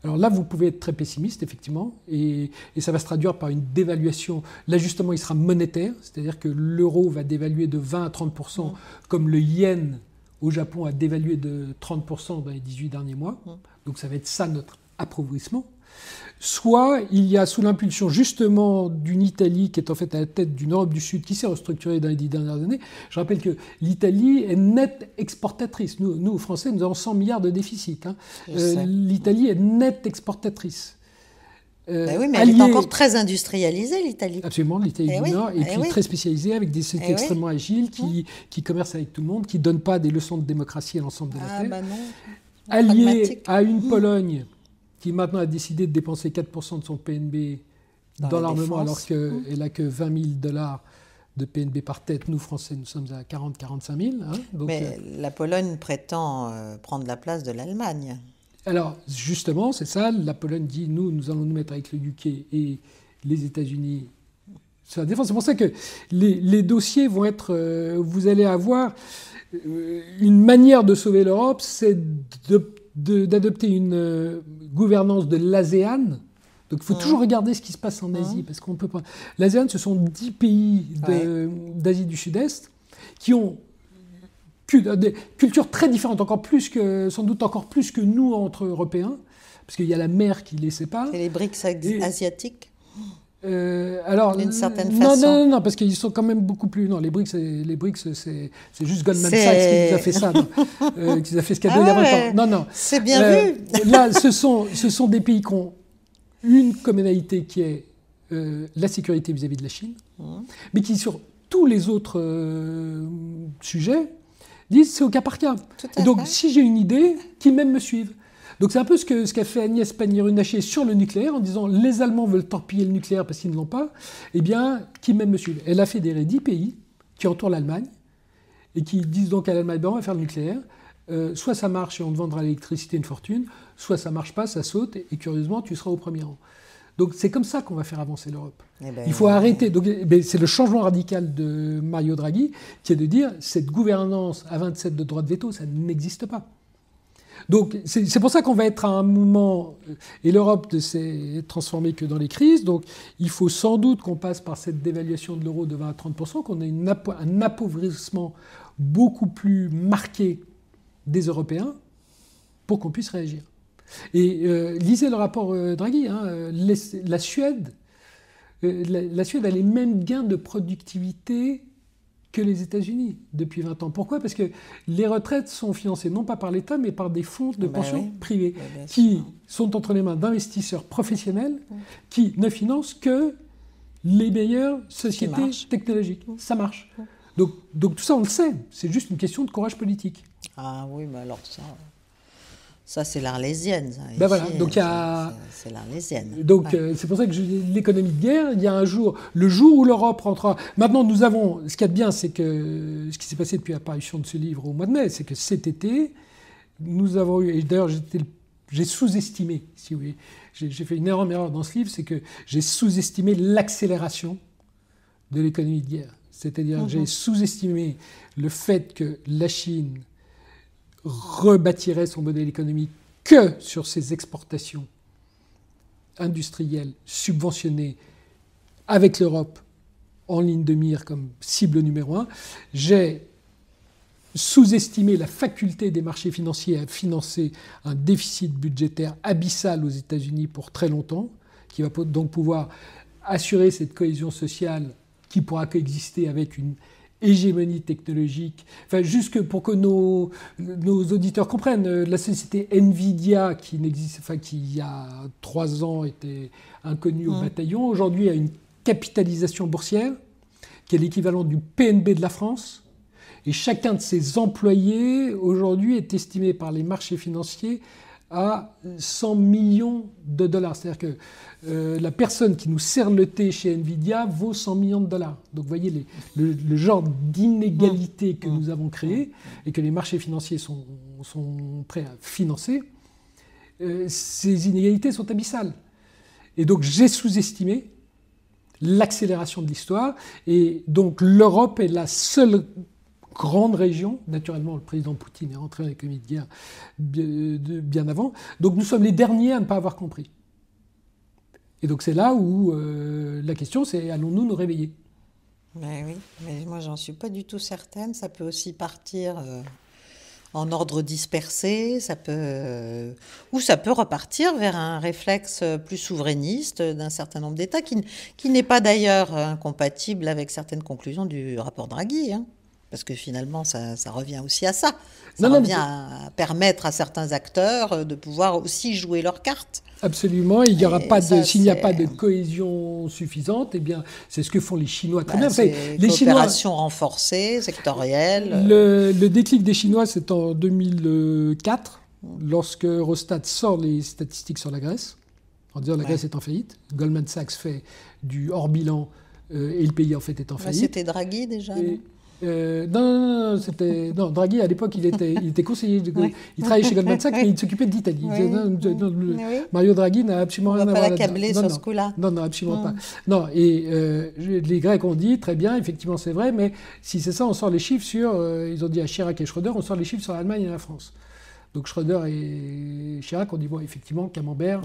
Alors là, vous pouvez être très pessimiste, effectivement, et ça va se traduire par une dévaluation. L'ajustement, il sera monétaire, c'est-à-dire que l'euro va dévaluer de 20 à 30%, comme le yen au Japon a dévalué de 30% dans les 18 derniers mois. Donc ça va être ça notre appauvrissement. Soit il y a, sous l'impulsion justement d'une Italie qui est en fait à la tête d'une Europe du Sud qui s'est restructurée dans les 10 dernières années. Je rappelle que l'Italie est nette exportatrice. Nous Français, nous avons 100 milliards de déficit. L'Italie est nette exportatrice. Oui, mais elle est encore très industrialisée, l'Italie. Absolument, l'Italie du Nord, et puis très spécialisée, avec des sociétés extrêmement agiles qui commercent avec tout le monde, qui ne donnent pas des leçons de démocratie à l'ensemble de la Terre. Alliée à une Pologne qui maintenant a décidé de dépenser 4% de son PNB dans l'armement, alors qu'elle n'a que $20 000 de PNB par tête. Nous, Français, nous sommes à 40-45 000. Donc, mais la Pologne prétend prendre la place de l'Allemagne. Alors, justement, c'est ça. La Pologne dit, nous allons nous mettre avec le UK et les États-Unis sur la défense. C'est pour ça que les dossiers vont être... vous allez avoir une manière de sauver l'Europe, c'est d'adopter une gouvernance de l'ASEAN. Donc il faut toujours regarder ce qui se passe en Asie, parce qu'on peut pas... L'ASEAN, ce sont 10 pays d'Asie du Sud-Est qui ont des cultures très différentes, sans doute encore plus que nous entre Européens, parce qu'il y a la mer qui les sépare. C'est les BRICS asiatiques alors, d'une certaine façon. Non, parce qu'ils sont quand même beaucoup plus... Non, les BRICS, c'est juste Goldman Sachs qui nous a fait ça, qui nous a fait ce cadeau il y a 20 ans. Non. C'est bien vu. Là, ce sont des pays qui ont une communalité qui est la sécurité vis-à-vis de la Chine, mais qui, sur tous les autres sujets, disent c'est au cas par cas. Donc, si j'ai une idée, qu'ils même me suivent. Donc c'est un peu ce qu'a fait Agnès Pannier-Runacher sur le nucléaire, en disant les Allemands veulent torpiller le nucléaire parce qu'ils ne l'ont pas. Eh bien, qui même me suivent. Elle a fédéré 10 pays qui entourent l'Allemagne et qui disent donc à l'Allemagne, ben, on va faire le nucléaire. Soit ça marche et on te vendra l'électricité une fortune, soit ça marche pas, ça saute et curieusement tu seras au premier rang. Donc c'est comme ça qu'on va faire avancer l'Europe. Il faut arrêter. Donc, c'est le changement radical de Mario Draghi qui est de dire cette gouvernance à 27 de droit de veto, ça n'existe pas. Donc c'est pour ça qu'on va être à un moment, et l'Europe ne s'est transformée que dans les crises, donc il faut sans doute qu'on passe par cette dévaluation de l'euro de 20 à 30%, qu'on ait un appauvrissement beaucoup plus marqué des Européens pour qu'on puisse réagir. Et lisez le rapport Draghi, hein, la Suède a les mêmes gains de productivité que les États-Unis depuis 20 ans. Pourquoi ? Parce que les retraites sont financées non pas par l'État, mais par des fonds de pension privés qui sont entre les mains d'investisseurs professionnels qui ne financent que les meilleures sociétés technologiques. Ça marche. Donc tout ça, on le sait. C'est juste une question de courage politique. Ah oui, mais alors ça c'est l'Arlésienne. Ben voilà, donc c'est l'Arlésienne. Donc c'est pour ça que l'économie de guerre, il y a un jour, le jour où l'Europe rentrera. Maintenant, nous avons, ce qu'il y a de bien, c'est que ce qui s'est passé depuis l'apparition de ce livre au mois de mai, c'est que cet été, nous avons eu, et d'ailleurs j'ai sous-estimé, si vous voulez, j'ai fait une énorme erreur dans ce livre, c'est que j'ai sous-estimé l'accélération de l'économie de guerre. C'est-à-dire que j'ai sous-estimé le fait que la Chine rebâtirait son modèle économique que sur ses exportations industrielles subventionnées avec l'Europe en ligne de mire comme cible numéro 1. J'ai sous-estimé la faculté des marchés financiers à financer un déficit budgétaire abyssal aux États-Unis pour très longtemps, qui va donc pouvoir assurer cette cohésion sociale qui pourra coexister avec une hégémonie technologique. Enfin, juste pour que nos auditeurs comprennent, la société Nvidia, qui il y a 3 ans était inconnue au bataillon, aujourd'hui a une capitalisation boursière qui est l'équivalent du PNB de la France. Et chacun de ses employés, aujourd'hui, est estimé par les marchés financiers à 100 millions de dollars. C'est-à-dire que la personne qui nous sert le thé chez Nvidia vaut 100 millions de dollars. Donc vous voyez le genre d'inégalité que nous avons créé et que les marchés financiers sont prêts à financer. Ces inégalités sont abyssales. Et donc j'ai sous-estimé l'accélération de l'histoire. Et donc l'Europe est la seule grande région. Naturellement, le président Poutine est rentré dans l'économie de guerre bien avant. Donc nous sommes les derniers à ne pas avoir compris. Et donc c'est là où la question c'est, allons-nous nous réveiller ? Mais oui, mais moi j'en suis pas du tout certaine. Ça peut aussi partir en ordre dispersé, ou ça peut repartir vers un réflexe plus souverainiste d'un certain nombre d'États, qui n'est pas d'ailleurs incompatible avec certaines conclusions du rapport Draghi, hein. Parce que finalement, ça revient aussi à ça. Ça revient à permettre à certains acteurs de pouvoir aussi jouer leurs cartes. Absolument. Il y aura s'il n'y a pas de cohésion suffisante, eh bien, c'est ce que font les Chinois. Très bien. Les coopérations renforcées, sectorielles. Le déclic des Chinois, c'est en 2004, lorsque Eurostat sort les statistiques sur la Grèce, en disant la Grèce est en faillite. Goldman Sachs fait du hors-bilan et le pays, en fait, est en faillite. C'était Draghi, déjà, non, Draghi, à l'époque, il était conseiller. Il travaillait chez Goldman Sachs, mais il s'occupait d'Italie. Mario Draghi n'a absolument rien à voir là-dedans. On ne va pas l'accabler sur ce coup-là. Non, absolument pas. Non, et les Grecs ont dit, très bien, effectivement, c'est vrai, mais si c'est ça, on sort les chiffres sur... ils ont dit à Chirac et Schröder, on sort les chiffres sur l'Allemagne et la France. Donc Schröder et Chirac ont dit, bon, effectivement, Camembert,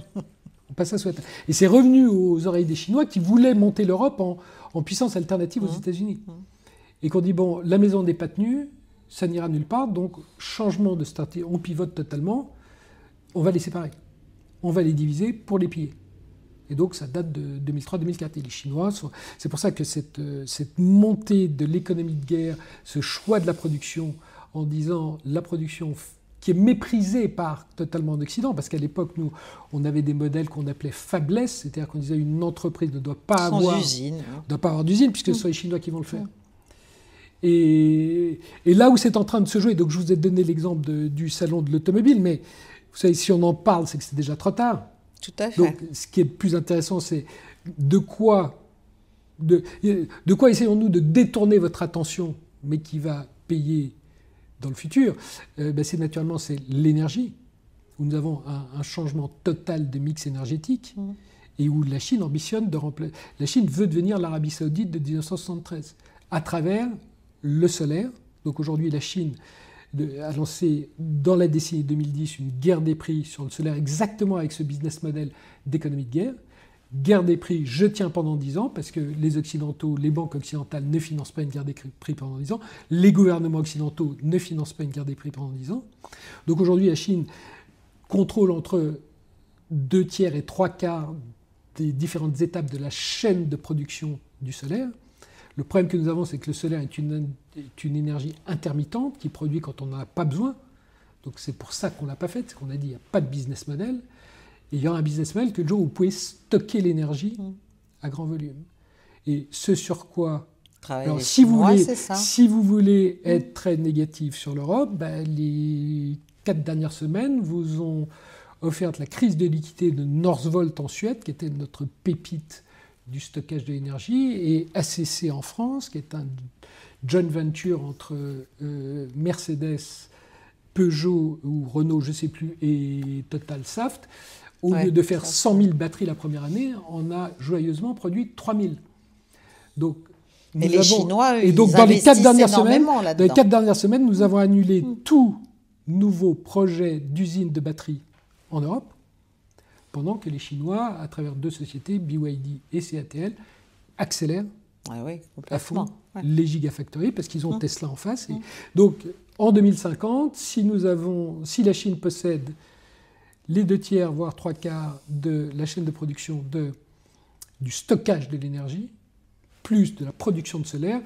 on passe à souhait. Et c'est revenu aux oreilles des Chinois qui voulaient monter l'Europe en puissance alternative aux États-Unis. Et qu'on dit, bon, la maison n'est pas tenue, ça n'ira nulle part, donc changement de stratégie, on pivote totalement, on va les séparer. On va les diviser pour les piller. Et donc ça date de 2003-2004. Et les Chinois, c'est pour ça que cette montée de l'économie de guerre, ce choix de la production, en disant la production qui est méprisée par totalement l'Occident, parce qu'à l'époque, nous, on avait des modèles qu'on appelait fabless, c'est-à-dire qu'on disait une entreprise ne doit pas avoir d'usine, puisque ce sont les Chinois qui vont le faire. Et là où c'est en train de se jouer, donc je vous ai donné l'exemple du salon de l'automobile, mais Vous savez, si on en parle, c'est que c'est déjà trop tard. Tout à fait. Donc, ce qui est plus intéressant, c'est de quoi essayons-nous de détourner votre attention, mais qui va payer dans le futur. C'est naturellement l'énergie, où nous avons un changement total de mix énergétique, et où la Chine ambitionne de remplacer. La Chine veut devenir l'Arabie Saoudite de 1973 à travers le solaire. Donc aujourd'hui, la Chine a lancé dans la décennie 2010 une guerre des prix sur le solaire, exactement avec ce business model d'économie de guerre. Guerre des prix, je tiens pendant 10 ans, parce que les Occidentaux, les banques occidentales ne financent pas une guerre des prix pendant 10 ans. Les gouvernements occidentaux ne financent pas une guerre des prix pendant 10 ans. Donc aujourd'hui, la Chine contrôle entre 2/3 et 3/4 des différentes étapes de la chaîne de production du solaire. Le problème que nous avons, c'est que le solaire est une énergie intermittente qui produit quand on n'en a pas besoin. Donc c'est pour ça qu'on ne l'a pas faite, c'est qu'on a dit qu'il n'y a pas de business model. Et il y aura un business model que le jour où vous pouvez stocker l'énergie à grand volume. Et ce sur quoi... Alors, si vous voulez être très négatif sur l'Europe, les 4 dernières semaines vous ont offert la crise de liquidité de Northvolt en Suède, qui était notre pépite du stockage de l'énergie, et ACC en France, qui est un joint venture entre Mercedes, Peugeot ou Renault, je ne sais plus, et Total Saft. Au lieu de faire 100 000 batteries la première année, on a joyeusement produit 3 000. Donc, les Chinois, et donc, dans les 4 dernières semaines, nous avons annulé tout nouveau projet d'usine de batteries en Europe, pendant que les Chinois, à travers 2 sociétés, BYD et CATL, accélèrent à fond les gigafactories, parce qu'ils ont Tesla en face. Et donc, en 2050, si la Chine possède les 2/3, voire 3/4 de la chaîne de production du stockage de l'énergie, plus de la production de solaire,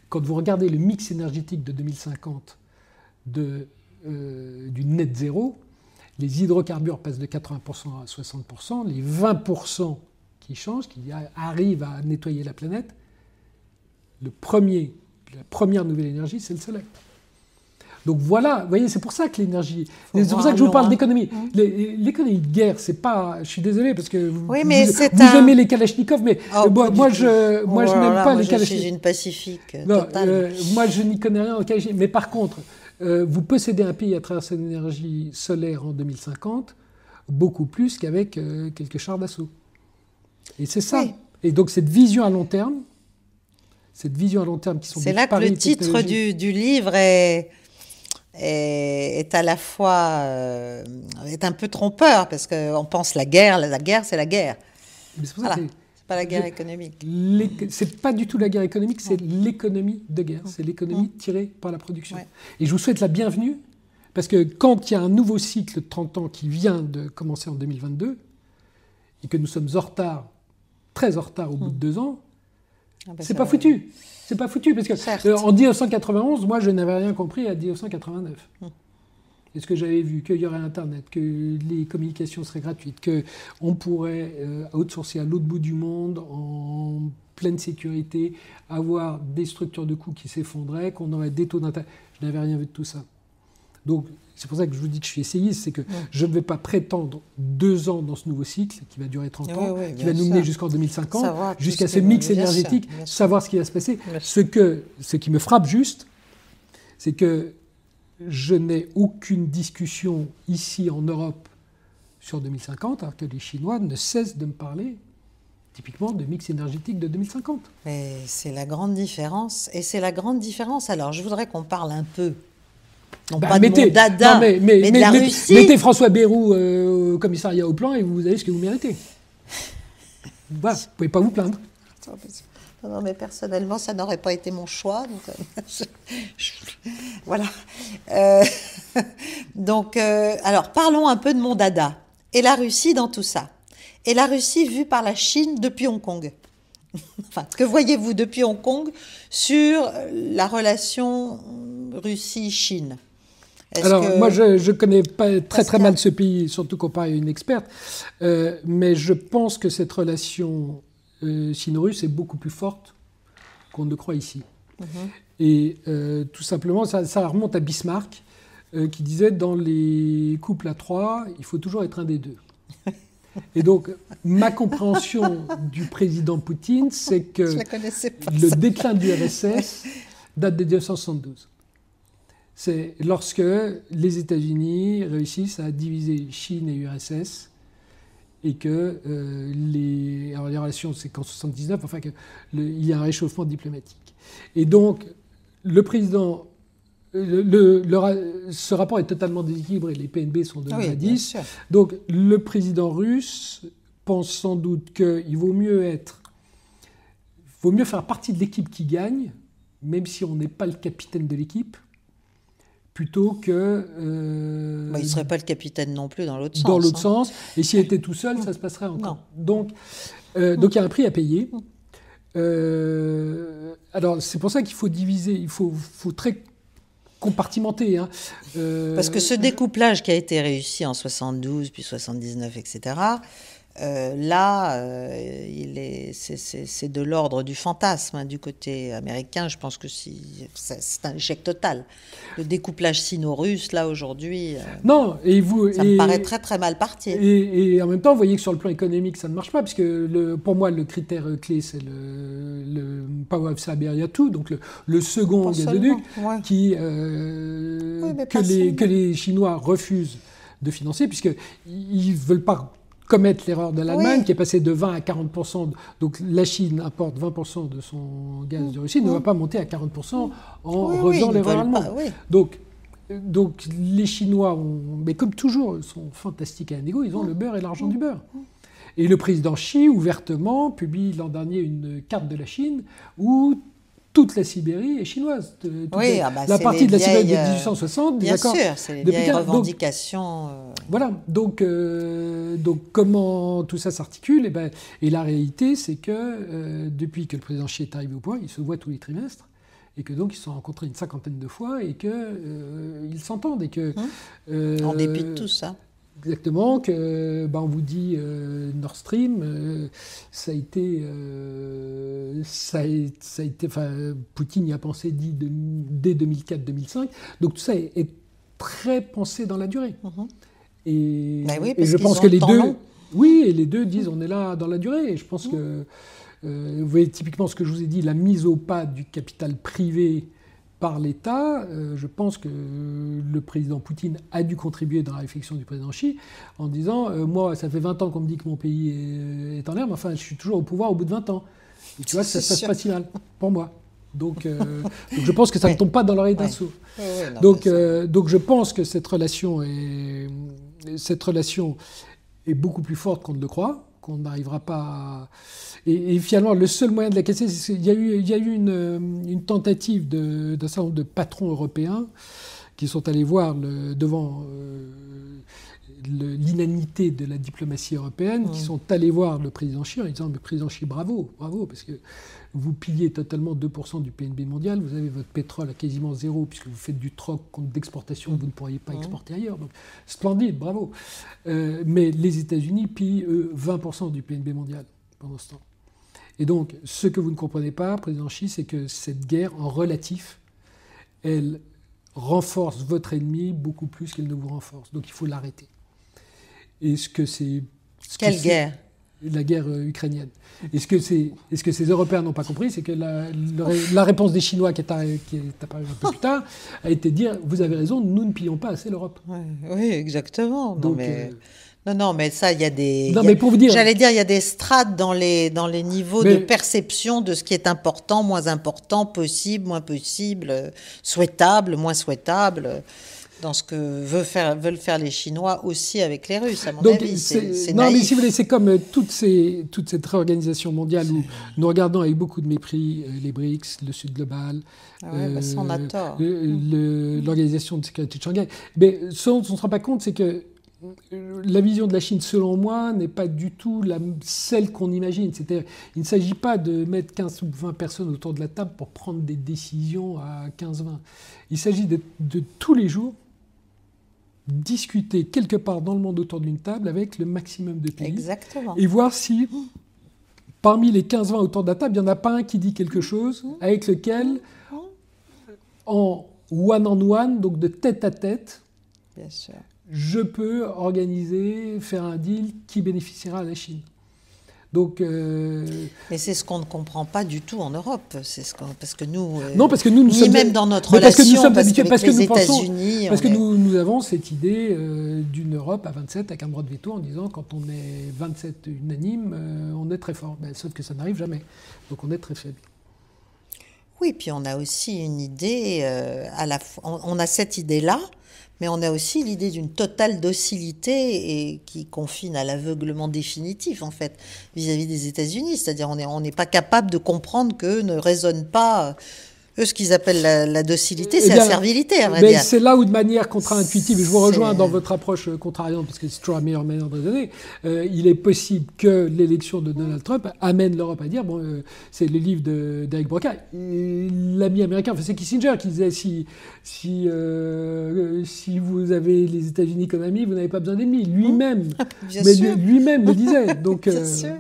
quand vous regardez le mix énergétique de 2050 du net zéro, les hydrocarbures passent de 80% à 60%, les 20% qui changent, qui arrivent à nettoyer la planète, la première nouvelle énergie, c'est le soleil. Donc voilà, vous voyez, c'est pour ça que l'énergie... C'est pour ça que je vous parle d'économie. L'économie de guerre, c'est pas... Je suis désolé, parce que vous aimez les Kalachnikov, mais moi, je n'aime pas les Kalachnikov. Je suis une pacifique totale. Moi, je n'y connais rien au Kalachnikov. Mais par contre, vous possédez un pays à travers cette énergie solaire en 2050, beaucoup plus qu'avec quelques chars d'assaut. Et c'est ça. Oui. Et donc cette vision à long terme qui sont... C'est là que le titre du livre est à la fois est un peu trompeur, parce qu'on pense la guerre, c'est la guerre. Mais c'est pour ça que c'est pas la guerre économique. C'est pas du tout la guerre économique, c'est l'économie de guerre, c'est l'économie tirée par la production. Ouais. Et je vous souhaite la bienvenue, parce que quand il y a un nouveau cycle de 30 ans qui vient de commencer en 2022, et que nous sommes en retard, très en retard au bout de 2 ans, c'est pas foutu. C'est pas foutu, parce que en 1991, moi, je n'avais rien compris à 1989. Est-ce que j'avais vu qu'il y aurait Internet, que les communications seraient gratuites, qu'on pourrait outsourcer à l'autre bout du monde en pleine sécurité, avoir des structures de coûts qui s'effondraient, qu'on aurait des taux d'intérêt. Je n'avais rien vu de tout ça. Donc, c'est pour ça que je vous dis que je suis essayiste, c'est que je ne vais pas prétendre 2 ans dans ce nouveau cycle, qui va durer 30 ans, qui va nous mener jusqu'en 2050, jusqu'à ce mix énergétique, savoir ce qui va se passer. Ce qui me frappe juste, c'est que je n'ai aucune discussion ici en Europe sur 2050, alors que les Chinois ne cessent de me parler typiquement de mix énergétique de 2050. Et c'est la grande différence. Et c'est la grande différence. Alors, je voudrais qu'on parle un peu... Non, pas de mon dada, mais de la Russie. Mettez François Bayrou au commissariat au plan et vous avez ce que vous méritez. Voilà, vous ne pouvez pas vous plaindre. Non, mais personnellement, ça n'aurait pas été mon choix. Voilà. Alors, parlons un peu de mon dada. Et la Russie dans tout ça. Et la Russie vue par la Chine depuis Hong Kong. Enfin, que voyez-vous depuis Hong Kong sur la relation Russie-Chine? Alors, moi, je ne connais pas très mal ce pays, surtout comparé à une experte, mais je pense que cette relation sino-russe est beaucoup plus forte qu'on ne croit ici. Et tout simplement, ça remonte à Bismarck. qui disait dans les couples à 3, il faut toujours être un des deux. Et donc, ma compréhension du président Poutine, c'est que le déclin du RSS date de 1972. C'est lorsque les États-Unis réussissent à diviser Chine et URSS et que les relations, c'est qu'en 1979, enfin il y a un réchauffement diplomatique. Et donc, le président... ce rapport est totalement déséquilibré. Les PNB sont de 1 à 10. Donc, le président russe pense sans doute qu'il vaut mieux faire partie de l'équipe qui gagne, même si on n'est pas le capitaine de l'équipe, plutôt que... il ne serait pas le capitaine non plus dans l'autre sens. Dans l'autre sens. Et s'il était tout seul, ça se passerait encore. Donc, il y a un prix à payer. Alors, c'est pour ça qu'il faut diviser, il faut très compartimenter. Parce que ce découplage qui a été réussi en 72, puis 79, etc., c'est de l'ordre du fantasme du côté américain. Je pense que c'est un échec total. Le découplage sino-russe, là, aujourd'hui, ça me paraît très, très mal parti. Et en même temps, vous voyez que sur le plan économique, ça ne marche pas, puisque pour moi, le critère clé, c'est le Power of Siberia 2, donc le second gazoduc, que les Chinois refusent de financer, puisqu'ils ne veulent pas commettre l'erreur de l'Allemagne, qui est passée de 20 à 40%. Donc la Chine importe 20% de son gaz de Russie, ne va pas monter à 40% en refaisant l'erreur allemande. Donc les Chinois, mais comme toujours, sont fantastiques à un niveau, ils ont le beurre et l'argent du beurre. Et le président Xi, ouvertement, publie l'an dernier une carte de la Chine où toute la Sibérie est chinoise. La partie de la Sibérie de 1860, bien sûr, c'est les vieilles revendications. Voilà, donc comment tout ça s'articule, et la réalité, c'est que depuis que le président Xi est arrivé au pouvoir, ils se voient tous les trimestres, et que donc ils se sont rencontrés une cinquantaine de fois, et qu'ils s'entendent, et que... en dépit de tout ça. Exactement, on vous dit Nord Stream, ça a été, Poutine y a pensé dès 2004-2005, donc tout ça est très pensé dans la durée. Et je pense que les deux disent on est là dans la durée, et je pense que, vous voyez typiquement ce que je vous ai dit, la mise au pas du capital privé par l'État, je pense que le président Poutine a dû contribuer dans la réflexion du président Xi en disant moi, ça fait 20 ans qu'on me dit que mon pays est en l'air, mais enfin, je suis toujours au pouvoir au bout de 20 ans. Et tu vois, ça se passe pas si mal, pour moi. Donc je pense que ça ne tombe pas dans l'oreille d'un sourd. Donc je pense que cette relation est beaucoup plus forte qu'on ne le croit, qu'on n'arrivera pas à... Et finalement, le seul moyen de la casser, c'est qu'il y a eu une tentative d'un certain nombre de patrons européens qui sont allés voir devant l'inanité de la diplomatie européenne, qui sont allés voir le président Xi en disant « Mais président Xi, bravo, parce que vous pillez totalement 2% du PNB mondial, vous avez votre pétrole à quasiment zéro, puisque vous faites du troc contre d'exportation, vous ne pourriez pas exporter ailleurs. Donc, splendide, bravo. Mais les États-Unis pillent, eux, 20% du PNB mondial pendant ce temps. Et donc, ce que vous ne comprenez pas, président Xi, c'est que cette guerre, en relatif, elle renforce votre ennemi beaucoup plus qu'elle ne vous renforce. Donc, il faut l'arrêter. Et ce que c'est... Quelle guerre ? La guerre ukrainienne. Et ce que ces Européens n'ont pas compris, c'est que la réponse des Chinois, qui est apparue un peu plus tard, a été de dire « Vous avez raison, nous ne pillons pas assez l'Europe. » Oui, exactement. Donc, Non, mais ça, il y a des... J'allais dire, il y a des strates dans les niveaux de perception de ce qui est important, moins important, possible, moins possible, souhaitable, moins souhaitable, dans ce que veulent faire les Chinois aussi avec les Russes, à mon avis. C'est non, naïf. Mais si vous voulez, c'est comme toute cette réorganisation mondiale où nous regardons avec beaucoup de mépris les BRICS, le Sud global, ça on a tort. l'Organisation de sécurité de Shanghai. Mais ce dont on ne se rend pas compte, c'est que la vision de la Chine, selon moi, n'est pas du tout celle qu'on imagine. C'est-à-dire, il ne s'agit pas de mettre 15 ou 20 personnes autour de la table pour prendre des décisions à 15-20. Il s'agit de tous les jours discuter quelque part dans le monde autour d'une table avec le maximum de pays. Exactement. Et voir si, parmi les 15-20 autour de la table, il n'y en a pas un qui dit quelque chose avec lequel, en one-on-one, donc de tête à tête, bien sûr, je peux organiser, faire un deal qui bénéficiera à la Chine. Donc, mais c'est ce qu'on ne comprend pas du tout en Europe. Parce que nous, non, parce que nous sommes même dans notre relation, parce que les États-Unis, parce que nous avons cette idée d'une Europe à 27 avec un droit de veto en disant quand on est 27 unanime, on est très fort. Ben, sauf que ça n'arrive jamais. Donc on est très faible. Oui, puis on a aussi une idée à la fois. On a cette idée-là. Mais on a aussi l'idée d'une totale docilité et qui confine à l'aveuglement définitif, en fait, vis-à-vis des États-Unis. C'est-à-dire on n'est pas capable de comprendre qu'eux ne raisonnent pas. Eux, ce qu'ils appellent la docilité, c'est la servilité, à vrai dire. C'est là où, de manière contre-intuitive, je vous rejoins dans votre approche contrariante, parce que c'est toujours la meilleure manière de raisonner, il est possible que l'élection de Donald Trump amène l'Europe à dire, bon, c'est le livre d'Eric Broca, l'ami américain, enfin c'est Kissinger qui disait, si vous avez les États-Unis comme amis, vous n'avez pas besoin d'ennemis. Lui-même, lui-même le disait, donc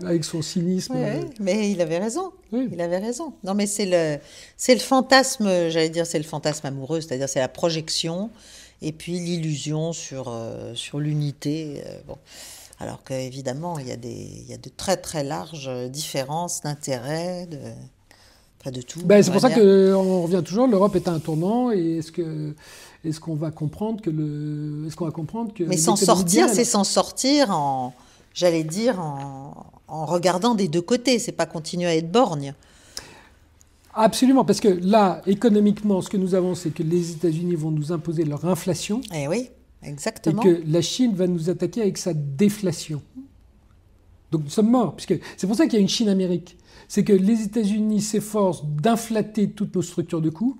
avec son cynisme. Ouais, mais il avait raison. Oui. Il avait raison. Non, mais c'est le fantasme, j'allais dire, c'est le fantasme amoureux, c'est-à-dire c'est la projection et puis l'illusion sur l'unité. Bon. Alors qu'évidemment, il y a de très très larges différences d'intérêts, de tout. C'est pour ça qu'on revient toujours, l'Europe est à un tournant, et est-ce qu'on va comprendre que Mais s'en sortir, c'est s'en sortir j'allais dire, en regardant des deux côtés, c'est pas continuer à être borgne. Absolument, parce que là, économiquement, ce que nous avons, c'est que les États-Unis vont nous imposer leur inflation. Eh oui, exactement. Et que la Chine va nous attaquer avec sa déflation. Donc nous sommes morts, puisque c'est pour ça qu'il y a une Chine-Amérique. C'est que les États-Unis s'efforcent d'inflater toutes nos structures de coûts.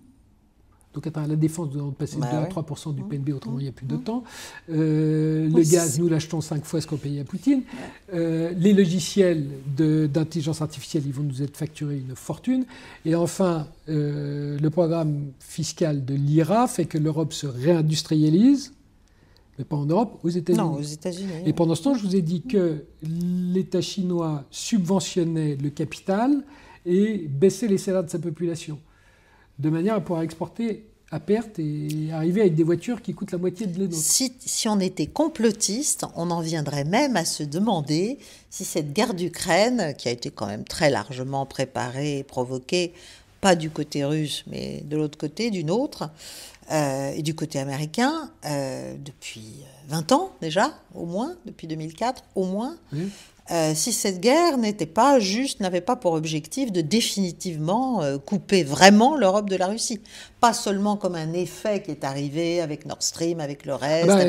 Donc à la défense, nous allons passer de 2 à 3% du PNB, autrement il n'y a plus de temps. Le gaz, nous l'achetons 5 fois ce qu'on payait à Poutine. Les logiciels d'intelligence artificielle, ils vont nous être facturés une fortune. Et enfin, le programme fiscal de l'IRA fait que l'Europe se réindustrialise, mais pas en Europe, aux États-Unis. Non, aux États-Unis. Et pendant ce temps, je vous ai dit que l'État chinois subventionnait le capital et baissait les salaires de sa population, de manière à pouvoir exporter à perte et arriver avec des voitures qui coûtent la moitié de les nôtres. Si on était complotiste, on en viendrait même à se demander si cette guerre d'Ukraine, qui a été quand même très largement préparée et provoquée, pas du côté russe, mais de l'autre côté, d'une autre, et du côté américain, depuis 20 ans déjà, au moins, depuis 2004, au moins, oui. Si cette guerre n'avait pas pour objectif de définitivement couper vraiment l'Europe de la Russie. Pas seulement comme un effet qui est arrivé avec Nord Stream, avec le reste, avec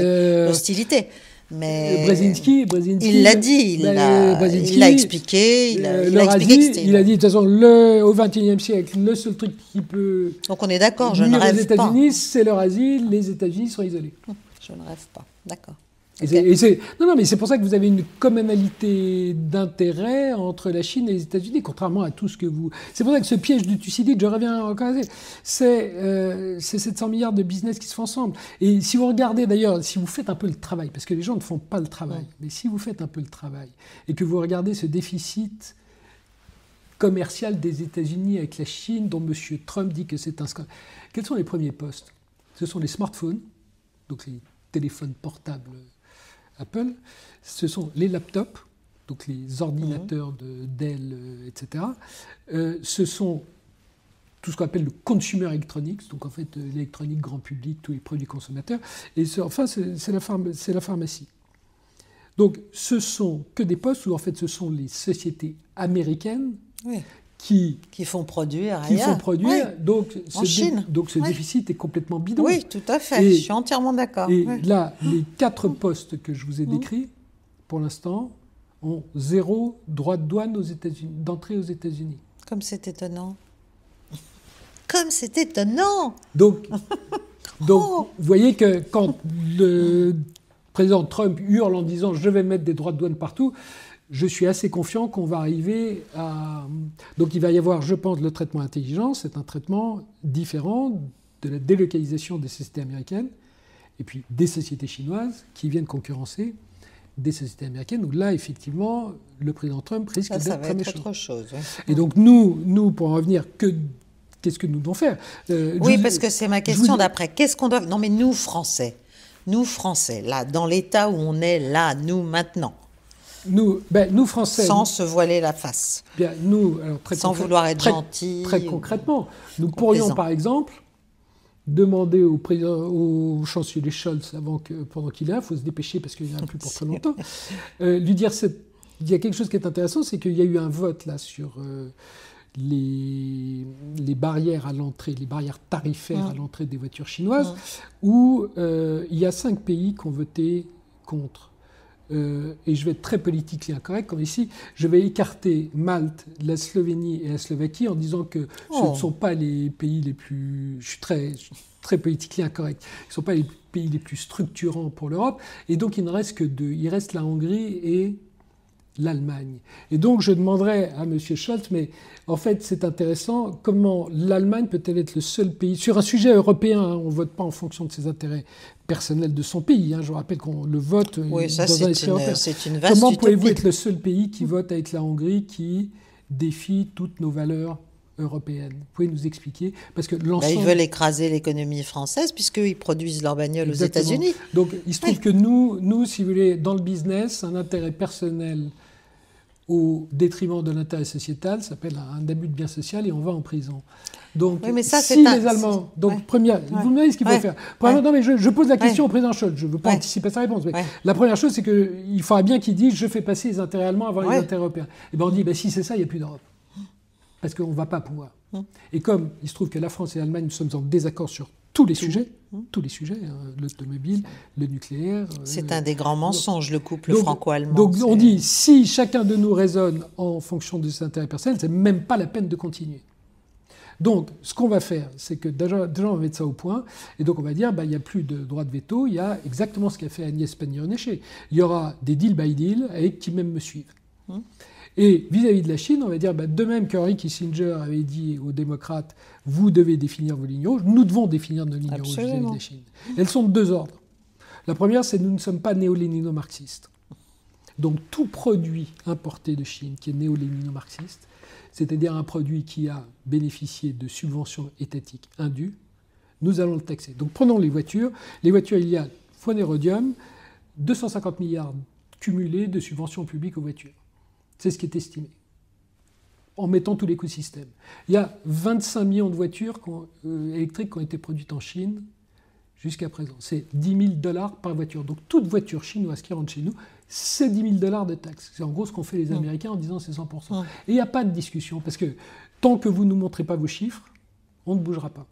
l'hostilité. Mais Brzezinski, il l'a dit, il l'a expliqué, il a dit de toute façon, au XXIe siècle, le seul truc qui peut... Donc on est d'accord, je ne rêve pas. Les États-Unis, c'est leur asile, les États-Unis sont isolés. Je ne rêve pas, d'accord. Non, mais c'est pour ça que vous avez une commonalité d'intérêts entre la Chine et les États-Unis, contrairement à tout ce que vous... C'est pour ça que ce piège de Thucydide, je reviens encore à ça, c'est 700 milliards de business qui se font ensemble. Et si vous regardez d'ailleurs, si vous faites un peu le travail, parce que les gens ne font pas le travail, mais si vous faites un peu le travail, et que vous regardez ce déficit commercial des États-Unis avec la Chine, dont M. Trump dit que c'est un scandale, quels sont les premiers postes? Ce sont les smartphones, donc les téléphones portables Apple, ce sont les laptops, donc les ordinateurs de Dell, etc. Ce sont tout ce qu'on appelle le consumer electronics, donc en fait l'électronique grand public, tous les produits consommateurs, et enfin c'est la pharmacie. Donc ce sont que des postes où en fait ce sont les sociétés américaines qui font produire, donc ce déficit est complètement bidon. Oui, tout à fait, je suis entièrement d'accord. Et là, les 4 postes que je vous ai décrits, pour l'instant, ont 0 droit de douane aux États-Unis, d'entrée aux États-Unis. Comme c'est étonnant. Comme c'est étonnant. Donc vous voyez que quand le président Trump hurle en disant « je vais mettre des droits de douane partout », je suis assez confiant qu'on va arriver à... Donc il va y avoir, je pense, le traitement intelligent. C'est un traitement différent de la délocalisation des sociétés américaines et puis des sociétés chinoises qui viennent concurrencer des sociétés américaines où là, effectivement, le président Trump risque d'être très méchant. Autre chose, oui. Et donc nous, pour en revenir, que qu'est-ce que nous devons faire? Oui, parce que c'est ma question d'après. Qu'est-ce qu'on doit... Non, mais nous, Français, là, dans l'état où on est là, nous, maintenant. Nous Français... Sans se voiler la face. Bien, nous, alors, sans vouloir être gentils. Très concrètement, nous pourrions, par exemple, demander au chancelier Scholz, pendant qu'il est là, il faut se dépêcher parce qu'il n'y en a plus pour très longtemps, lui dire... Il y a quelque chose qui est intéressant, c'est qu'il y a eu un vote là sur les barrières à l'entrée, les barrières tarifaires à l'entrée des voitures chinoises, où il y a 5 pays qui ont voté contre. Et je vais être très politiquement incorrect, comme ici, je vais écarter Malte, la Slovénie et la Slovaquie en disant que ce ne sont pas les pays les plus... Je suis très politiquement incorrect. Ce ne sont pas les pays les plus structurants pour l'Europe. Et donc, il ne reste que 2. Il reste la Hongrie et l'Allemagne. Et donc, je demanderais à M. Scholz, mais en fait, c'est intéressant, comment l'Allemagne peut-elle être le seul pays... Sur un sujet européen, on ne vote pas en fonction de ses intérêts personnels de son pays. Je rappelle qu'on le vote dans un esprit européen. C'est une vaste Comment utopie. Pouvez-vous être le seul pays qui vote avec la Hongrie, qui défie toutes nos valeurs européennes? Vous pouvez nous expliquer? Parce que ils veulent écraser l'économie française, puisqu'ils produisent leurs bagnoles aux États-Unis. Donc, il se trouve que nous, si vous voulez, dans le business, un intérêt personnel au détriment de l'intérêt sociétal, ça s'appelle un abus de bien social et on va en prison. Donc, oui, mais ça, si les Allemands... Donc, vous me demandez ce qu'il faut faire. Non, mais je pose la question au président Scholz. Je ne veux pas anticiper sa réponse. Mais la première chose, c'est qu'il faudra bien qu'il dise « je fais passer les intérêts allemands avant les intérêts européens ». Et bien, on dit si c'est ça, il n'y a plus d'Europe. Parce qu'on ne va pas pouvoir. Et comme il se trouve que la France et l'Allemagne, nous sommes en désaccord sur tous les sujets, l'automobile, le nucléaire... C'est un des grands mensonges, le couple franco-allemand. Donc on dit, si chacun de nous raisonne en fonction de ses intérêts personnels, c'est même pas la peine de continuer. Donc, ce qu'on va faire, c'est que déjà, on va mettre ça au point, et donc on va dire, il n'y a plus de droit de veto, il y a exactement ce qu'a fait Agnès Pannier-Runacher. Il y aura des deal by deal avec qui même me suivent. Et vis-à-vis de la Chine, on va dire, de même qu'Henry Kissinger avait dit aux démocrates, vous devez définir vos lignes rouges, nous devons définir nos lignes rouges vis-à-vis de la Chine. Elles sont de 2 ordres. La première, c'est que nous ne sommes pas néo-lénino-marxistes. Donc tout produit importé de Chine qui est néo-lénino-marxiste, c'est-à-dire un produit qui a bénéficié de subventions étatiques indues, nous allons le taxer. Donc prenons les voitures. Les voitures, il y a, Phonerodium, 250 milliards cumulés de subventions publiques aux voitures. C'est ce qui est estimé, en mettant tout l'écosystème. Il y a 25 millions de voitures électriques qui ont été produites en Chine jusqu'à présent. C'est $10 000 par voiture. Donc toute voiture chinoise qui rentre chez nous, c'est $10 000 de taxes. C'est en gros ce qu'ont fait les Américains en disant c'est 100%. Et il n'y a pas de discussion, parce que tant que vous ne nous montrez pas vos chiffres, on ne bougera pas.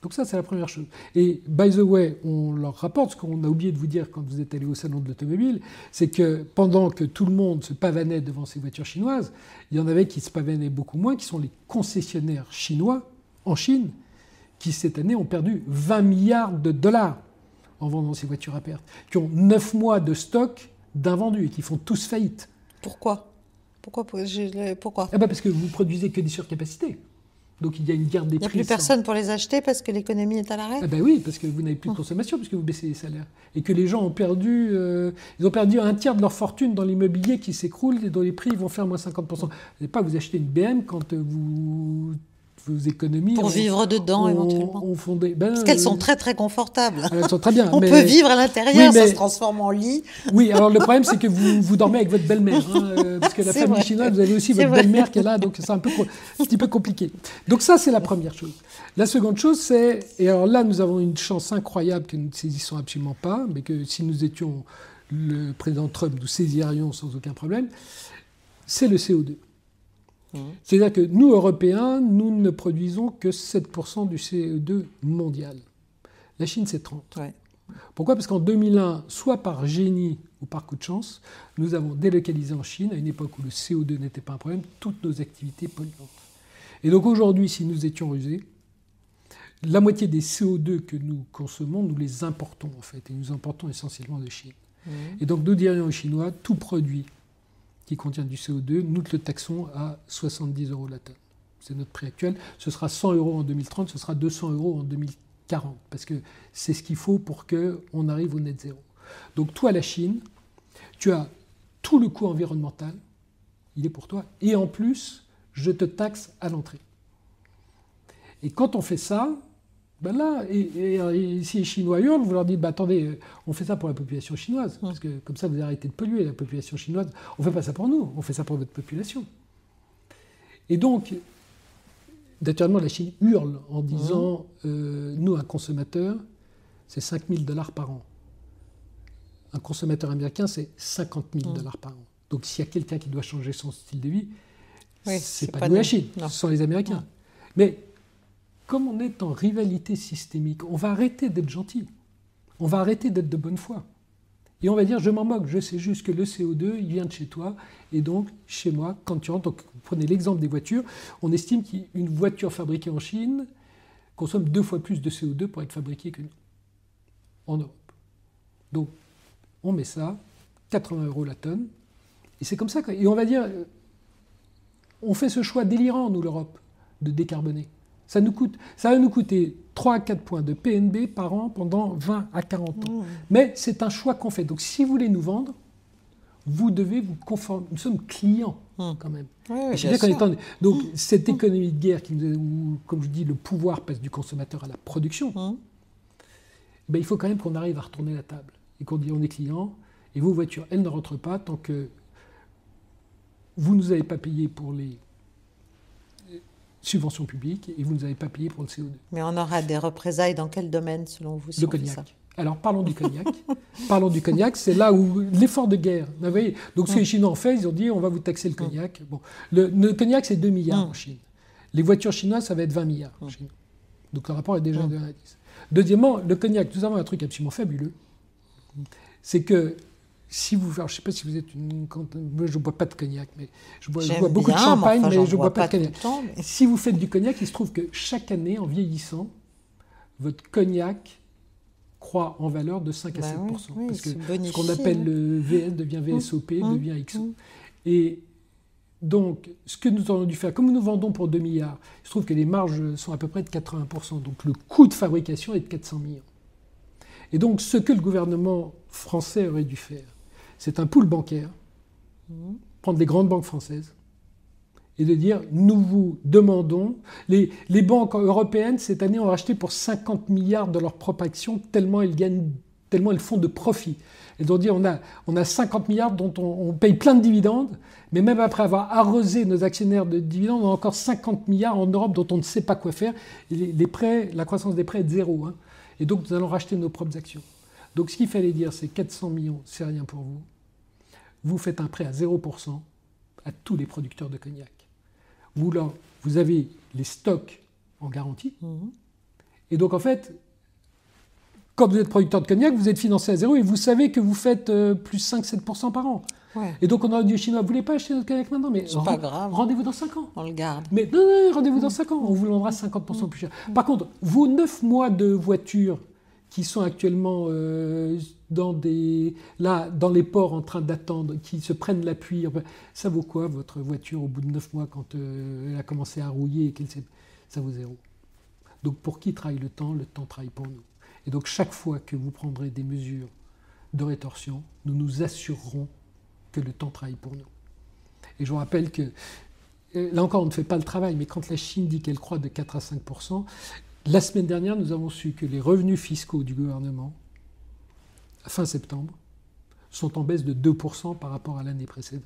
Donc ça, c'est la première chose. Et by the way, on leur rapporte, ce qu'on a oublié de vous dire quand vous êtes allé au salon de l'automobile, c'est que pendant que tout le monde se pavanait devant ces voitures chinoises, il y en avait qui se pavanaient beaucoup moins, qui sont les concessionnaires chinois en Chine, qui cette année ont perdu $20 milliards en vendant ces voitures à perte, qui ont 9 mois de stock d'invendus et qui font tous faillite. Pourquoi Parce que vous produisez que des surcapacités. Donc il y a une guerre des prix. Il n'y a plus personne pour les acheter parce que l'économie est à l'arrêt. Oui, parce que vous n'avez plus de consommation, puisque vous baissez les salaires. Et que les gens ont perdu, ils ont perdu un tiers de leur fortune dans l'immobilier qui s'écroule et dont les prix vont faire moins 50%. Vous n'allez pas vous acheter une BM quand vos économies... Pour vivre dedans, éventuellement. Parce qu'elles sont très très confortables. Elles sont très bien. On peut vivre à l'intérieur, ça se transforme en lit. Oui, alors le problème, c'est que vous dormez avec votre belle-mère. Parce que la famille chinoise, vous avez aussi votre belle-mère qui est là, donc c'est un petit peu compliqué. Donc ça, c'est la première chose. La seconde chose, c'est... Et alors là, nous avons une chance incroyable que nous ne saisissons absolument pas, mais que si nous étions le président Trump, nous saisirions sans aucun problème, c'est le CO2. C'est-à-dire que nous, Européens, nous ne produisons que 7% du CO2 mondial. La Chine, c'est 30%. Ouais. Pourquoi ? Parce qu'en 2001, soit par génie ou par coup de chance, nous avons délocalisé en Chine, à une époque où le CO2 n'était pas un problème, toutes nos activités polluantes. Et donc aujourd'hui, si nous étions rusés, la moitié des CO2 que nous consommons, nous les importons en fait, et nous importons essentiellement de Chine. Et donc nous dirions aux Chinois, tout produit qui contient du CO2, nous le taxons à 70 € la tonne. C'est notre prix actuel. Ce sera 100 € en 2030, ce sera 200 € en 2040, parce que c'est ce qu'il faut pour qu'on arrive au net zéro. Donc toi, la Chine, tu as tout le coût environnemental, il est pour toi, et en plus, je te taxe à l'entrée. Et quand on fait ça, ben là, et si les Chinois hurlent, vous leur dites, attendez, on fait ça pour la population chinoise, parce que comme ça vous arrêtez de polluer la population chinoise. On ne fait pas ça pour nous, on fait ça pour votre population. Et donc, naturellement, la Chine hurle en disant, nous, un consommateur, c'est $5 000 par an. Un consommateur américain, c'est $50 000 par an. Donc s'il y a quelqu'un qui doit changer son style de vie, c'est pas nous la Chine, ce sont les Américains. Mais comme on est en rivalité systémique, on va arrêter d'être gentil. On va arrêter d'être de bonne foi. Et on va dire, je m'en moque, je sais juste que le CO2, il vient de chez toi, et donc chez moi, quand tu rentres, donc vous prenez l'exemple des voitures, on estime qu'une voiture fabriquée en Chine consomme 2 fois plus de CO2 pour être fabriquée que nous, en Europe. Donc, on met ça, 80 € la tonne, et c'est comme ça. Et on va dire, on fait ce choix délirant, nous, l'Europe, de décarboner. Ça va nous coûter 3 à 4 points de PNB par an pendant 20 à 40 ans. Mais c'est un choix qu'on fait. Donc si vous voulez nous vendre, vous devez vous conformer. Nous sommes clients, quand même. Oui, donc cette économie de guerre, où, comme je dis, le pouvoir passe du consommateur à la production, ben, il faut quand même qu'on arrive à retourner la table. Et qu'on dit, on est client, et vos voitures, elles ne rentrent pas tant que vous ne nous avez pas payé pour les subventions publiques et vous ne nous avez pas payé pour le CO2. Mais on aura des représailles dans quel domaine, selon vous, si le on fait cognac. ça ? Alors, parlons du cognac. Parlons du cognac, c'est là où l'effort de guerre. Vous voyez, donc, ce que les Chinois ont fait, ils ont dit, on va vous taxer le cognac. Bon, le cognac, c'est 2 milliards en Chine. Les voitures chinoises, ça va être 20 milliards en Chine. Donc, le rapport est déjà de 1 à 10. Deuxièmement, le cognac, nous avons un truc absolument fabuleux. C'est que si vous, alors je ne sais pas si vous êtes moi je ne bois pas de cognac, mais je bois beaucoup de champagne, mais je ne bois pas de cognac. Si vous faites du cognac, il se trouve que chaque année, en vieillissant, votre cognac croît en valeur de 5 à 7%. Oui, parce que ce qu'on appelle le VS devient VSOP, devient XO. Et donc, ce que nous avons dû faire, comme nous vendons pour 2 milliards, il se trouve que les marges sont à peu près de 80%. Donc le coût de fabrication est de 400 millions. Et donc, ce que le gouvernement français aurait dû faire, c'est un pool bancaire, prendre les grandes banques françaises, et de dire, nous vous demandons... Les banques européennes, cette année, ont racheté pour 50 milliards de leurs propres actions, tellement elles font de profit. Elles ont dit, on a 50 milliards dont on paye plein de dividendes, mais même après avoir arrosé nos actionnaires de dividendes, on a encore 50 milliards en Europe dont on ne sait pas quoi faire. Et les prêts, la croissance des prêts est de 0. Et donc, nous allons racheter nos propres actions. Donc, ce qu'il fallait dire, c'est 400 millions, c'est rien pour vous. Vous faites un prêt à 0% à tous les producteurs de cognac. Vous avez les stocks en garantie. Et donc, en fait, quand vous êtes producteur de cognac, vous êtes financé à 0 et vous savez que vous faites plus 5-7% par an. Ouais. Et donc, on a dit aux Chinois, vous ne voulez pas acheter notre cognac maintenant, mais c'est pas grave. Rendez-vous dans 5 ans. On le garde. Mais non, rendez-vous dans 5 ans. On vous le vendra 50% plus cher. Par contre, vos 9 mois de voiture qui sont actuellement dans les ports en train d'attendre, qui se prennent la pluie, ça vaut quoi votre voiture au bout de 9 mois quand elle a commencé à rouiller et ça vaut 0. Donc pour qui travaille le temps travaille pour nous. Et donc chaque fois que vous prendrez des mesures de rétorsion, nous nous assurerons que le temps travaille pour nous. Et je vous rappelle que, là encore on ne fait pas le travail, mais quand la Chine dit qu'elle croît de 4 à 5%, la semaine dernière, nous avons su que les revenus fiscaux du gouvernement, à fin septembre, sont en baisse de 2% par rapport à l'année précédente.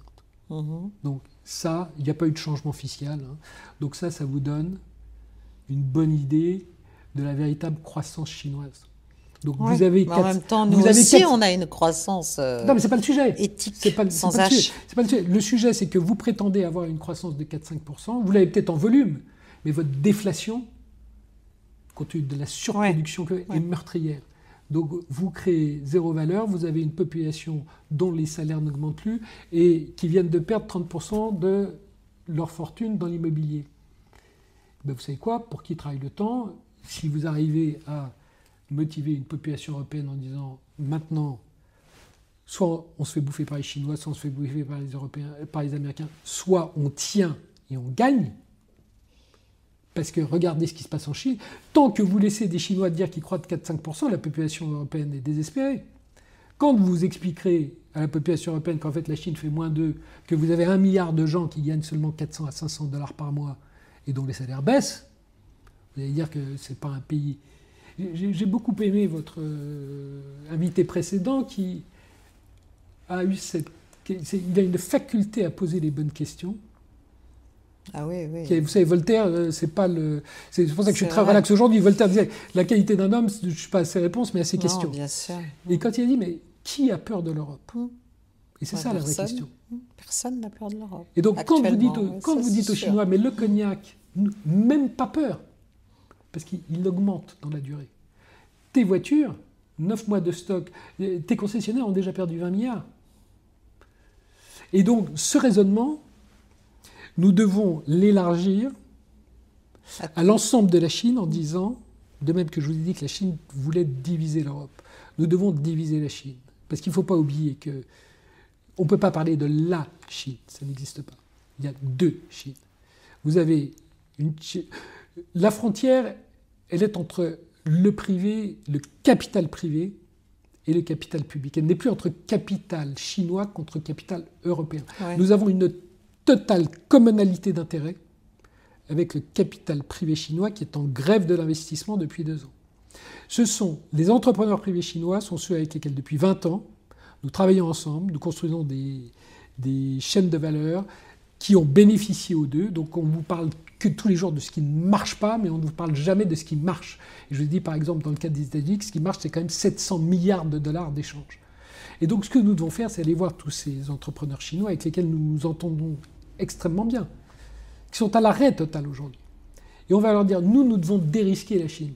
Donc ça, il n'y a pas eu de changement fiscal. Donc ça vous donne une bonne idée de la véritable croissance chinoise. Donc vous avez en même temps, nous aussi, on a une croissance non, mais c'est pas le sujet. Éthique, sans H. C'est pas le sujet. Le sujet, c'est que vous prétendez avoir une croissance de 4-5%. Vous l'avez peut-être en volume, mais votre déflation, compte tenu de la surproduction est meurtrière. Donc vous créez 0 valeur, vous avez une population dont les salaires n'augmentent plus et qui viennent de perdre 30% de leur fortune dans l'immobilier. Ben vous savez quoi, pour qui travaille le temps, si vous arrivez à motiver une population européenne en disant maintenant, soit on se fait bouffer par les Chinois, soit on se fait bouffer par les Européens, par les Américains, soit on tient et on gagne. Parce que regardez ce qui se passe en Chine. Tant que vous laissez des Chinois dire qu'ils croient de 4-5%, la population européenne est désespérée. Quand vous expliquerez à la population européenne qu'en fait la Chine fait moins 2, que vous avez 1 milliard de gens qui gagnent seulement 400 à 500 $ par mois et dont les salaires baissent, Vous allez dire que ce n'est pas un pays... J'ai beaucoup aimé votre invité précédent qui a eu il a une faculté à poser les bonnes questions. Ah oui, oui. Vous savez, Voltaire, c'est pas le... C'est pour ça que je suis très relax aujourd'hui. Voltaire disait, la qualité d'un homme, je ne suis pas à ses réponses, mais à ses questions. Bien sûr. Et quand il a dit, mais qui a peur de l'Europe? Et c'est ça la vraie question. Personne n'a peur de l'Europe. Et donc, quand vous dites aux Chinois, mais le cognac, même pas peur, parce qu'il augmente dans la durée. Tes voitures, 9 mois de stock, tes concessionnaires ont déjà perdu 20 milliards. Et donc, ce raisonnement, nous devons l'élargir à l'ensemble de la Chine en disant, de même que je vous ai dit que la Chine voulait diviser l'Europe, nous devons diviser la Chine. Parce qu'il ne faut pas oublier que on ne peut pas parler de la Chine, ça n'existe pas. Il y a 2 Chines. Vous avez la frontière, elle est entre le privé, le capital privé et le capital public. Elle n'est plus entre capital chinois contre capital européen. Ouais. Nous avons une totale communalité d'intérêts avec le capital privé chinois qui est en grève de l'investissement depuis 2 ans. Les entrepreneurs privés chinois sont ceux avec lesquels depuis 20 ans, nous travaillons ensemble, nous construisons des chaînes de valeur qui ont bénéficié aux deux. Donc on vous parle que tous les jours de ce qui ne marche pas, mais on ne vous parle jamais de ce qui marche. Et je vous dis par exemple dans le cas des États-Unis, ce qui marche c'est quand même 700 milliards de dollars d'échanges. Et donc ce que nous devons faire, c'est aller voir tous ces entrepreneurs chinois avec lesquels nous nous entendons extrêmement bien, qui sont à l'arrêt total aujourd'hui. Et on va leur dire, nous devons dérisquer la Chine.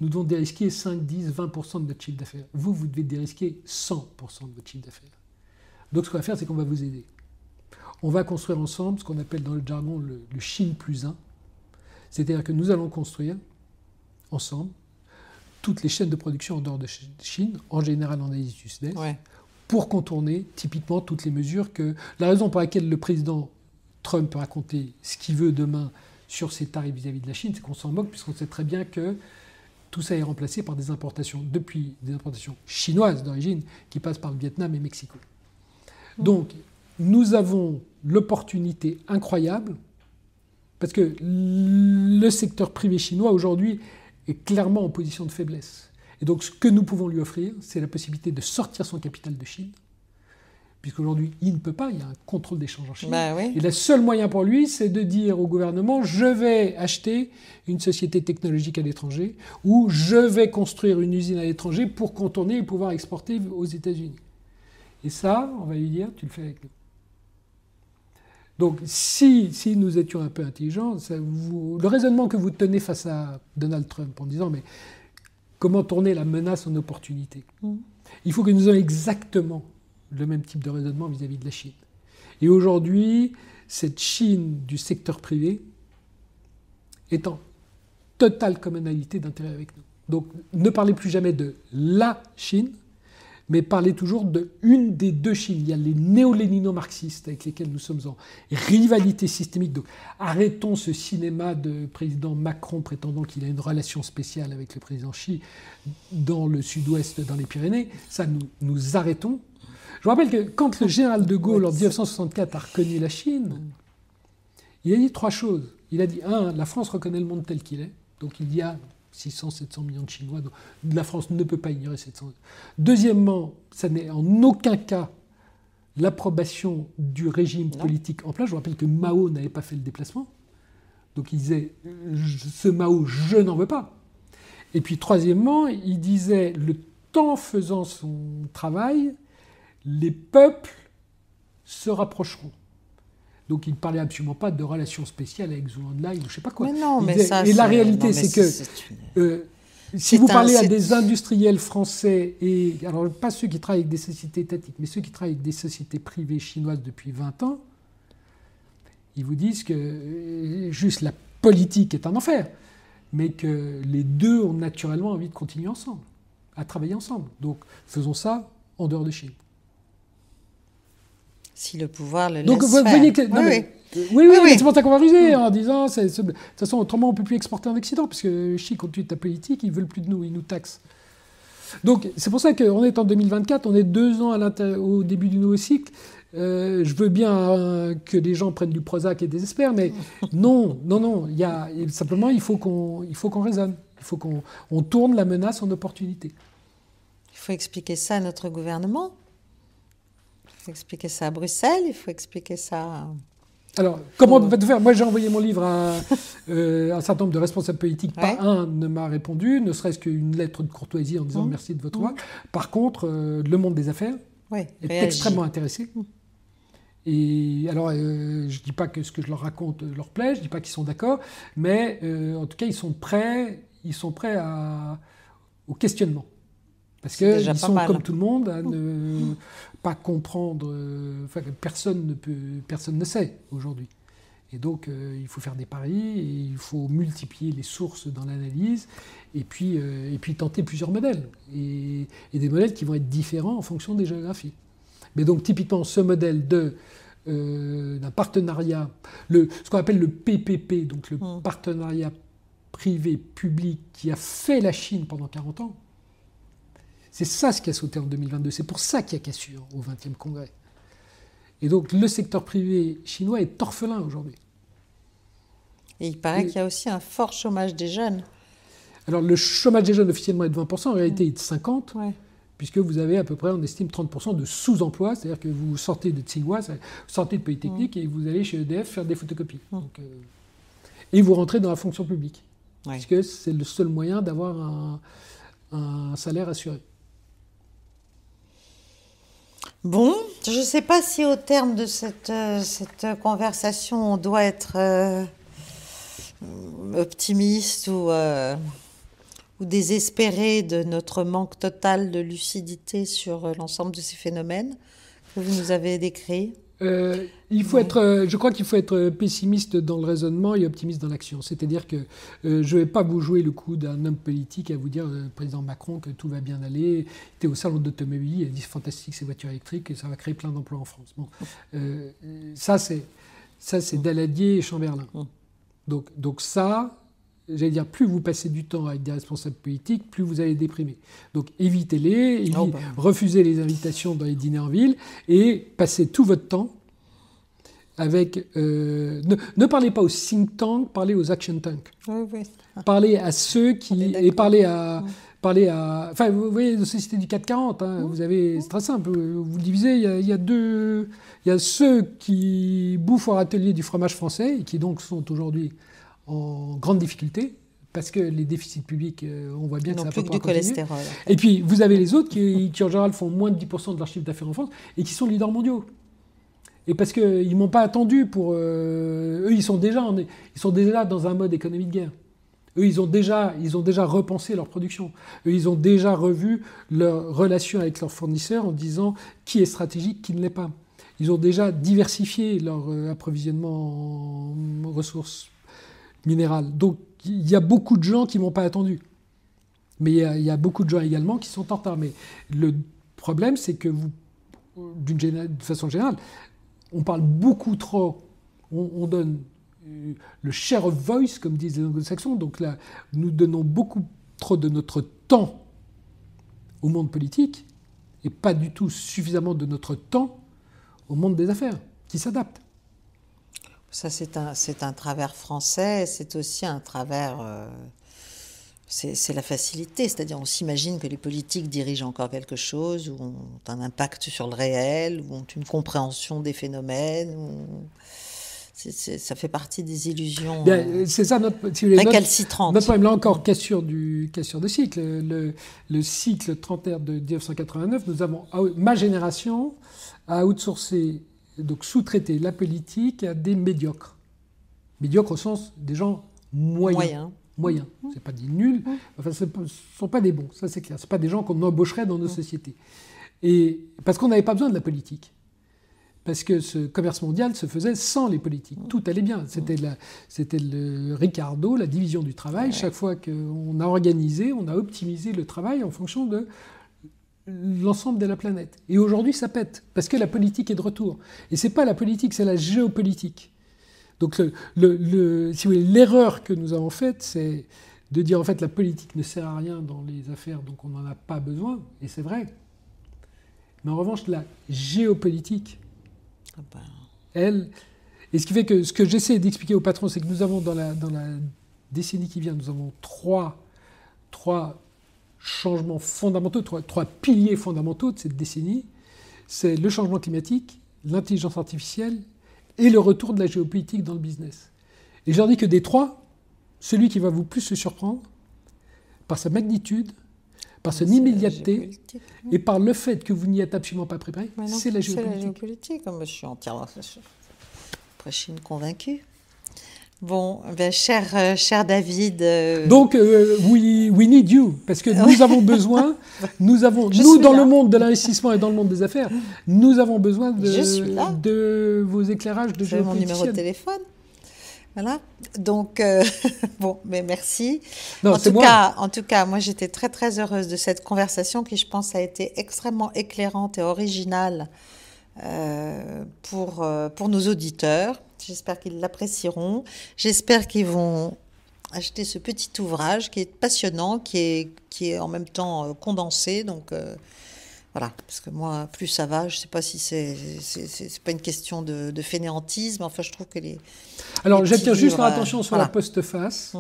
Nous devons dérisquer 5, 10, 20% de notre chiffre d'affaires. Vous devez dérisquer 100% de votre chiffre d'affaires. Donc ce qu'on va faire, c'est qu'on va vous aider. On va construire ensemble ce qu'on appelle dans le jargon le Chine plus 1. C'est-à-dire que nous allons construire ensemble toutes les chaînes de production en dehors de Chine, en général en Asie du Sud-Est, pour contourner typiquement toutes les mesures que... La raison pour laquelle le président Trump peut raconter ce qu'il veut demain sur ses tarifs vis-à-vis de la Chine, c'est qu'on s'en moque, puisqu'on sait très bien que tout ça est remplacé par des importations, depuis des importations chinoises d'origine, qui passent par le Vietnam et Mexico. Donc, nous avons l'opportunité incroyable, parce que le secteur privé chinois, aujourd'hui, est clairement en position de faiblesse. Et donc, ce que nous pouvons lui offrir, c'est la possibilité de sortir son capital de Chine, puisqu'aujourd'hui, il ne peut pas, il y a un contrôle d'échange en Chine. Bah oui. Et le seul moyen pour lui, c'est de dire au gouvernement, je vais acheter une société technologique à l'étranger, ou je vais construire une usine à l'étranger pour contourner et pouvoir exporter aux États-Unis. Et ça, on va lui dire, tu le fais avec nous. Donc, si nous étions un peu intelligents, le raisonnement que vous tenez face à Donald Trump en disant, mais comment tourner la menace en opportunité? Il faut que nous ayons exactement le même type de raisonnement vis-à-vis de la Chine. Et aujourd'hui, cette Chine du secteur privé est en totale communalité d'intérêt avec nous. Donc, ne parlez plus jamais de la Chine, mais parlez toujours de une des 2 Chines. Il y a les néo-lénino-marxistes avec lesquels nous sommes en rivalité systémique. Donc, arrêtons ce cinéma de président Macron prétendant qu'il a une relation spéciale avec le président Xi dans le sud-ouest, dans les Pyrénées. Ça, nous arrêtons. Je vous rappelle que quand le général de Gaulle, en 1964, a reconnu la Chine, il a dit 3 choses. Il a dit, 1, la France reconnaît le monde tel qu'il est. Donc il y a 600, 700 millions de Chinois. Donc la France ne peut pas ignorer 700. Deuxièmement, ça n'est en aucun cas l'approbation du régime politique en place. Je vous rappelle que Mao n'avait pas fait le déplacement. Donc il disait, ce Mao, je n'en veux pas. Et puis troisièmement, il disait, le temps faisant son travail, les peuples se rapprocheront. Donc il ne parlait absolument pas de relations spéciales avec Zhou Enlai ou je ne sais pas quoi. Mais non, mais ça, et la réalité, c'est que si vous parlez à des industriels français, et alors pas ceux qui travaillent avec des sociétés étatiques, mais ceux qui travaillent avec des sociétés privées chinoises depuis 20 ans, ils vous disent que juste la politique est un enfer, mais que les 2 ont naturellement envie de continuer ensemble, à travailler ensemble. Donc faisons ça en dehors de Chine. Si le pouvoir le laisse Donc, vous voyez que... Oui, mais c'est pour ça qu'on va ruser en disant... De toute façon, autrement, on ne peut plus exporter en Occident, parce que Xi continue ta politique, ils ne veulent plus de nous, ils nous taxent. Donc, c'est pour ça qu'on est en 2024, on est 2 ans au début du nouveau cycle. je veux bien que les gens prennent du Prozac et désespèrent, mais non. Simplement, il faut qu'on raisonne. Il faut qu'on tourne la menace en opportunité. Il faut expliquer ça à notre gouvernement. Il faut expliquer ça à Bruxelles. Il faut expliquer ça... Alors, comment on peut tout faire? Moi, j'ai envoyé mon livre à un certain nombre de responsables politiques. Pas un ne m'a répondu, ne serait-ce qu'une lettre de courtoisie en disant merci de votre voix. Par contre, le monde des affaires est extrêmement intéressé. Et alors, je ne dis pas que ce que je leur raconte leur plaît, je ne dis pas qu'ils sont d'accord, mais en tout cas, ils sont prêts au questionnement. Parce qu'ils sont comme tout le monde à ne pas comprendre. Personne ne sait aujourd'hui. Et donc, il faut faire des paris, et il faut multiplier les sources dans l'analyse, et puis tenter plusieurs modèles. Et des modèles qui vont être différents en fonction des géographies. Mais donc, typiquement, ce modèle d'un partenariat, ce qu'on appelle le PPP, donc le partenariat privé-public qui a fait la Chine pendant 40 ans, c'est ça ce qui a sauté en 2022. C'est pour ça qu'il y a cassure au 20e congrès. Et donc, le secteur privé chinois est orphelin aujourd'hui. Et il paraît qu'il y a aussi un fort chômage des jeunes. Alors, le chômage des jeunes officiellement est de 20%, en réalité il est de 50%, puisque vous avez à peu près, on estime, 30% de sous-emploi, c'est-à-dire que vous sortez de Tsinghua, vous sortez de Polytechnique et vous allez chez EDF faire des photocopies. Donc, et vous rentrez dans la fonction publique, puisque c'est le seul moyen d'avoir un salaire assuré. Bon, je ne sais pas si au terme de cette conversation, on doit être optimiste ou désespéré de notre manque total de lucidité sur l'ensemble de ces phénomènes que vous nous avez décrits. Je crois qu'il faut être pessimiste dans le raisonnement et optimiste dans l'action. C'est-à-dire que je ne vais pas vous jouer le coup d'un homme politique à vous dire, président Macron, que tout va bien aller. Il était au salon d'automobile, il a dit c'est fantastique ces voitures électriques et ça va créer plein d'emplois en France. Bon, ça c'est Daladier et Chamberlain. Donc ça, j'allais dire, plus vous passez du temps avec des responsables politiques, plus vous allez déprimer. Donc évitez-les, refusez les invitations dans les dîners en ville et passez tout votre temps avec... ne parlez pas aux think tanks, parlez aux action tanks. Parlez à ceux qui... Et parlez à... Enfin, vous voyez, la société du 440, vous avez, c'est très simple, vous divisez, il y a ceux qui bouffent au râtelier du fromage français et qui donc sont aujourd'hui en grande difficulté, parce que les déficits publics, on voit bien que ça va pas pouvoir continuer. Cholestérol. Et puis, vous avez les autres qui en général font moins de 10% de leur chiffre d'affaires en France et qui sont leaders mondiaux. Et parce qu'ils ne m'ont pas attendu pour... eux, ils sont déjà dans un mode économie de guerre. Eux, ils ont déjà repensé leur production. Eux, ils ont déjà revu leur relation avec leurs fournisseurs en disant qui est stratégique, qui ne l'est pas. Ils ont déjà diversifié leur approvisionnement en ressources minérales. Donc, il y a beaucoup de gens qui ne m'ont pas attendu. Mais il y a beaucoup de gens également qui sont en retard. Mais le problème, c'est que de façon générale, on parle beaucoup trop, on donne le share of voice, comme disent les anglo-saxons. Donc là, nous donnons beaucoup trop de notre temps au monde politique et pas du tout suffisamment de notre temps au monde des affaires, qui s'adapte. Ça, c'est un travers français, c'est aussi un travers... c'est la facilité, c'est-à-dire on s'imagine que les politiques dirigent encore quelque chose, ou ont un impact sur le réel, ou ont une compréhension des phénomènes. Ça fait partie des illusions c'est ça récalcitrantes. Notre problème, là encore, cassure de cycle. Le cycle trentenaire de 1989, nous avons, ma génération a outsourcé, donc sous-traité la politique à des médiocres. Médiocres au sens des gens moyens. C'est pas des nuls, enfin, ce ne sont pas des bons, ça c'est clair. Ce ne sont pas des gens qu'on embaucherait dans nos sociétés. Et parce qu'on n'avait pas besoin de la politique. Parce que ce commerce mondial se faisait sans les politiques. Tout allait bien. C'était le Ricardo, la division du travail. Chaque fois qu'on a organisé, on a optimisé le travail en fonction de l'ensemble de la planète. Et aujourd'hui, ça pète, parce que la politique est de retour. Et ce n'est pas la politique, c'est la géopolitique. Donc si vous voulez, l'erreur que nous avons faite, c'est de dire en fait la politique ne sert à rien dans les affaires, donc on n'en a pas besoin, et c'est vrai. Mais en revanche, la géopolitique Ah ben. Elle. Et ce qui fait que ce que j'essaie d'expliquer aux patrons, c'est que nous avons dans la décennie qui vient, nous avons trois changements fondamentaux, trois piliers fondamentaux de cette décennie. C'est le changement climatique, l'intelligence artificielle et le retour de la géopolitique dans le business. Et je leur dis que des trois, celui qui va vous plus se surprendre, par sa magnitude, par son immédiateté et par le fait que vous n'y êtes absolument pas préparé, c'est la géopolitique. C'est la géopolitique. Je suis entièrement... Après, je suis une convaincue. Bon, ben, cher David... Donc, we need you, parce que nous avons besoin, nous, dans le monde de l'investissement et dans le monde des affaires, nous avons besoin de vos éclairages de géopoliticienne. Mon numéro de téléphone. Voilà. Donc, bon, mais merci. Non, en tout cas, moi, j'étais très, très heureuse de cette conversation qui, je pense, a été extrêmement éclairante et originale pour nos auditeurs. J'espère qu'ils l'apprécieront. J'espère qu'ils vont acheter ce petit ouvrage qui est passionnant, qui est en même temps condensé. Donc, voilà, parce que moi, plus ça va, je ne sais pas si c'est pas une question de fainéantisme. Enfin, je trouve que Alors, j'attire juste leur attention sur la postface.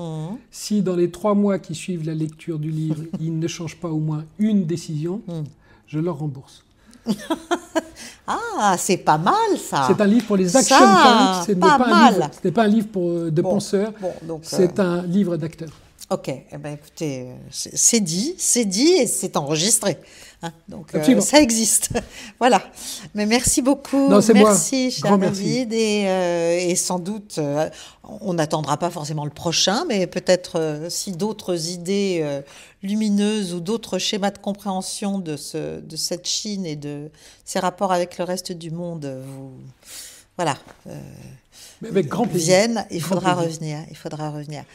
Si dans les 3 mois qui suivent la lecture du livre, ils ne changent pas au moins une décision, je leur rembourse. Ah, c'est pas mal, ça. C'est un livre pour les action punks. Ce n'est pas un livre de penseurs. C'est un livre d'acteurs. Ok, eh ben, écoutez, c'est dit et c'est enregistré. Hein, donc, ça existe. Voilà. Mais merci beaucoup. Non, c'est merci, moi. Cher David. Et sans doute, on n'attendra pas forcément le prochain, mais peut-être si d'autres idées lumineuses ou d'autres schémas de compréhension de cette Chine et de ses rapports avec le reste du monde voilà, avec grand plaisir. Viennent, il faudra revenir.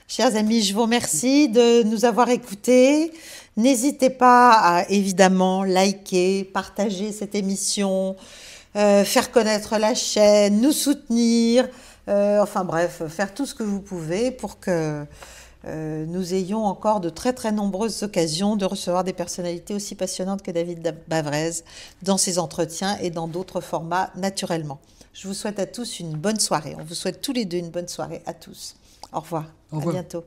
Chers amis, je vous remercie de nous avoir écoutés. N'hésitez pas à, évidemment, liker, partager cette émission, faire connaître la chaîne, nous soutenir, enfin bref, faire tout ce que vous pouvez pour que nous ayons encore de très très nombreuses occasions de recevoir des personnalités aussi passionnantes que David Bavrez dans ses entretiens et dans d'autres formats naturellement. Je vous souhaite à tous une bonne soirée. On vous souhaite tous les deux une bonne soirée à tous. Au revoir. À bientôt.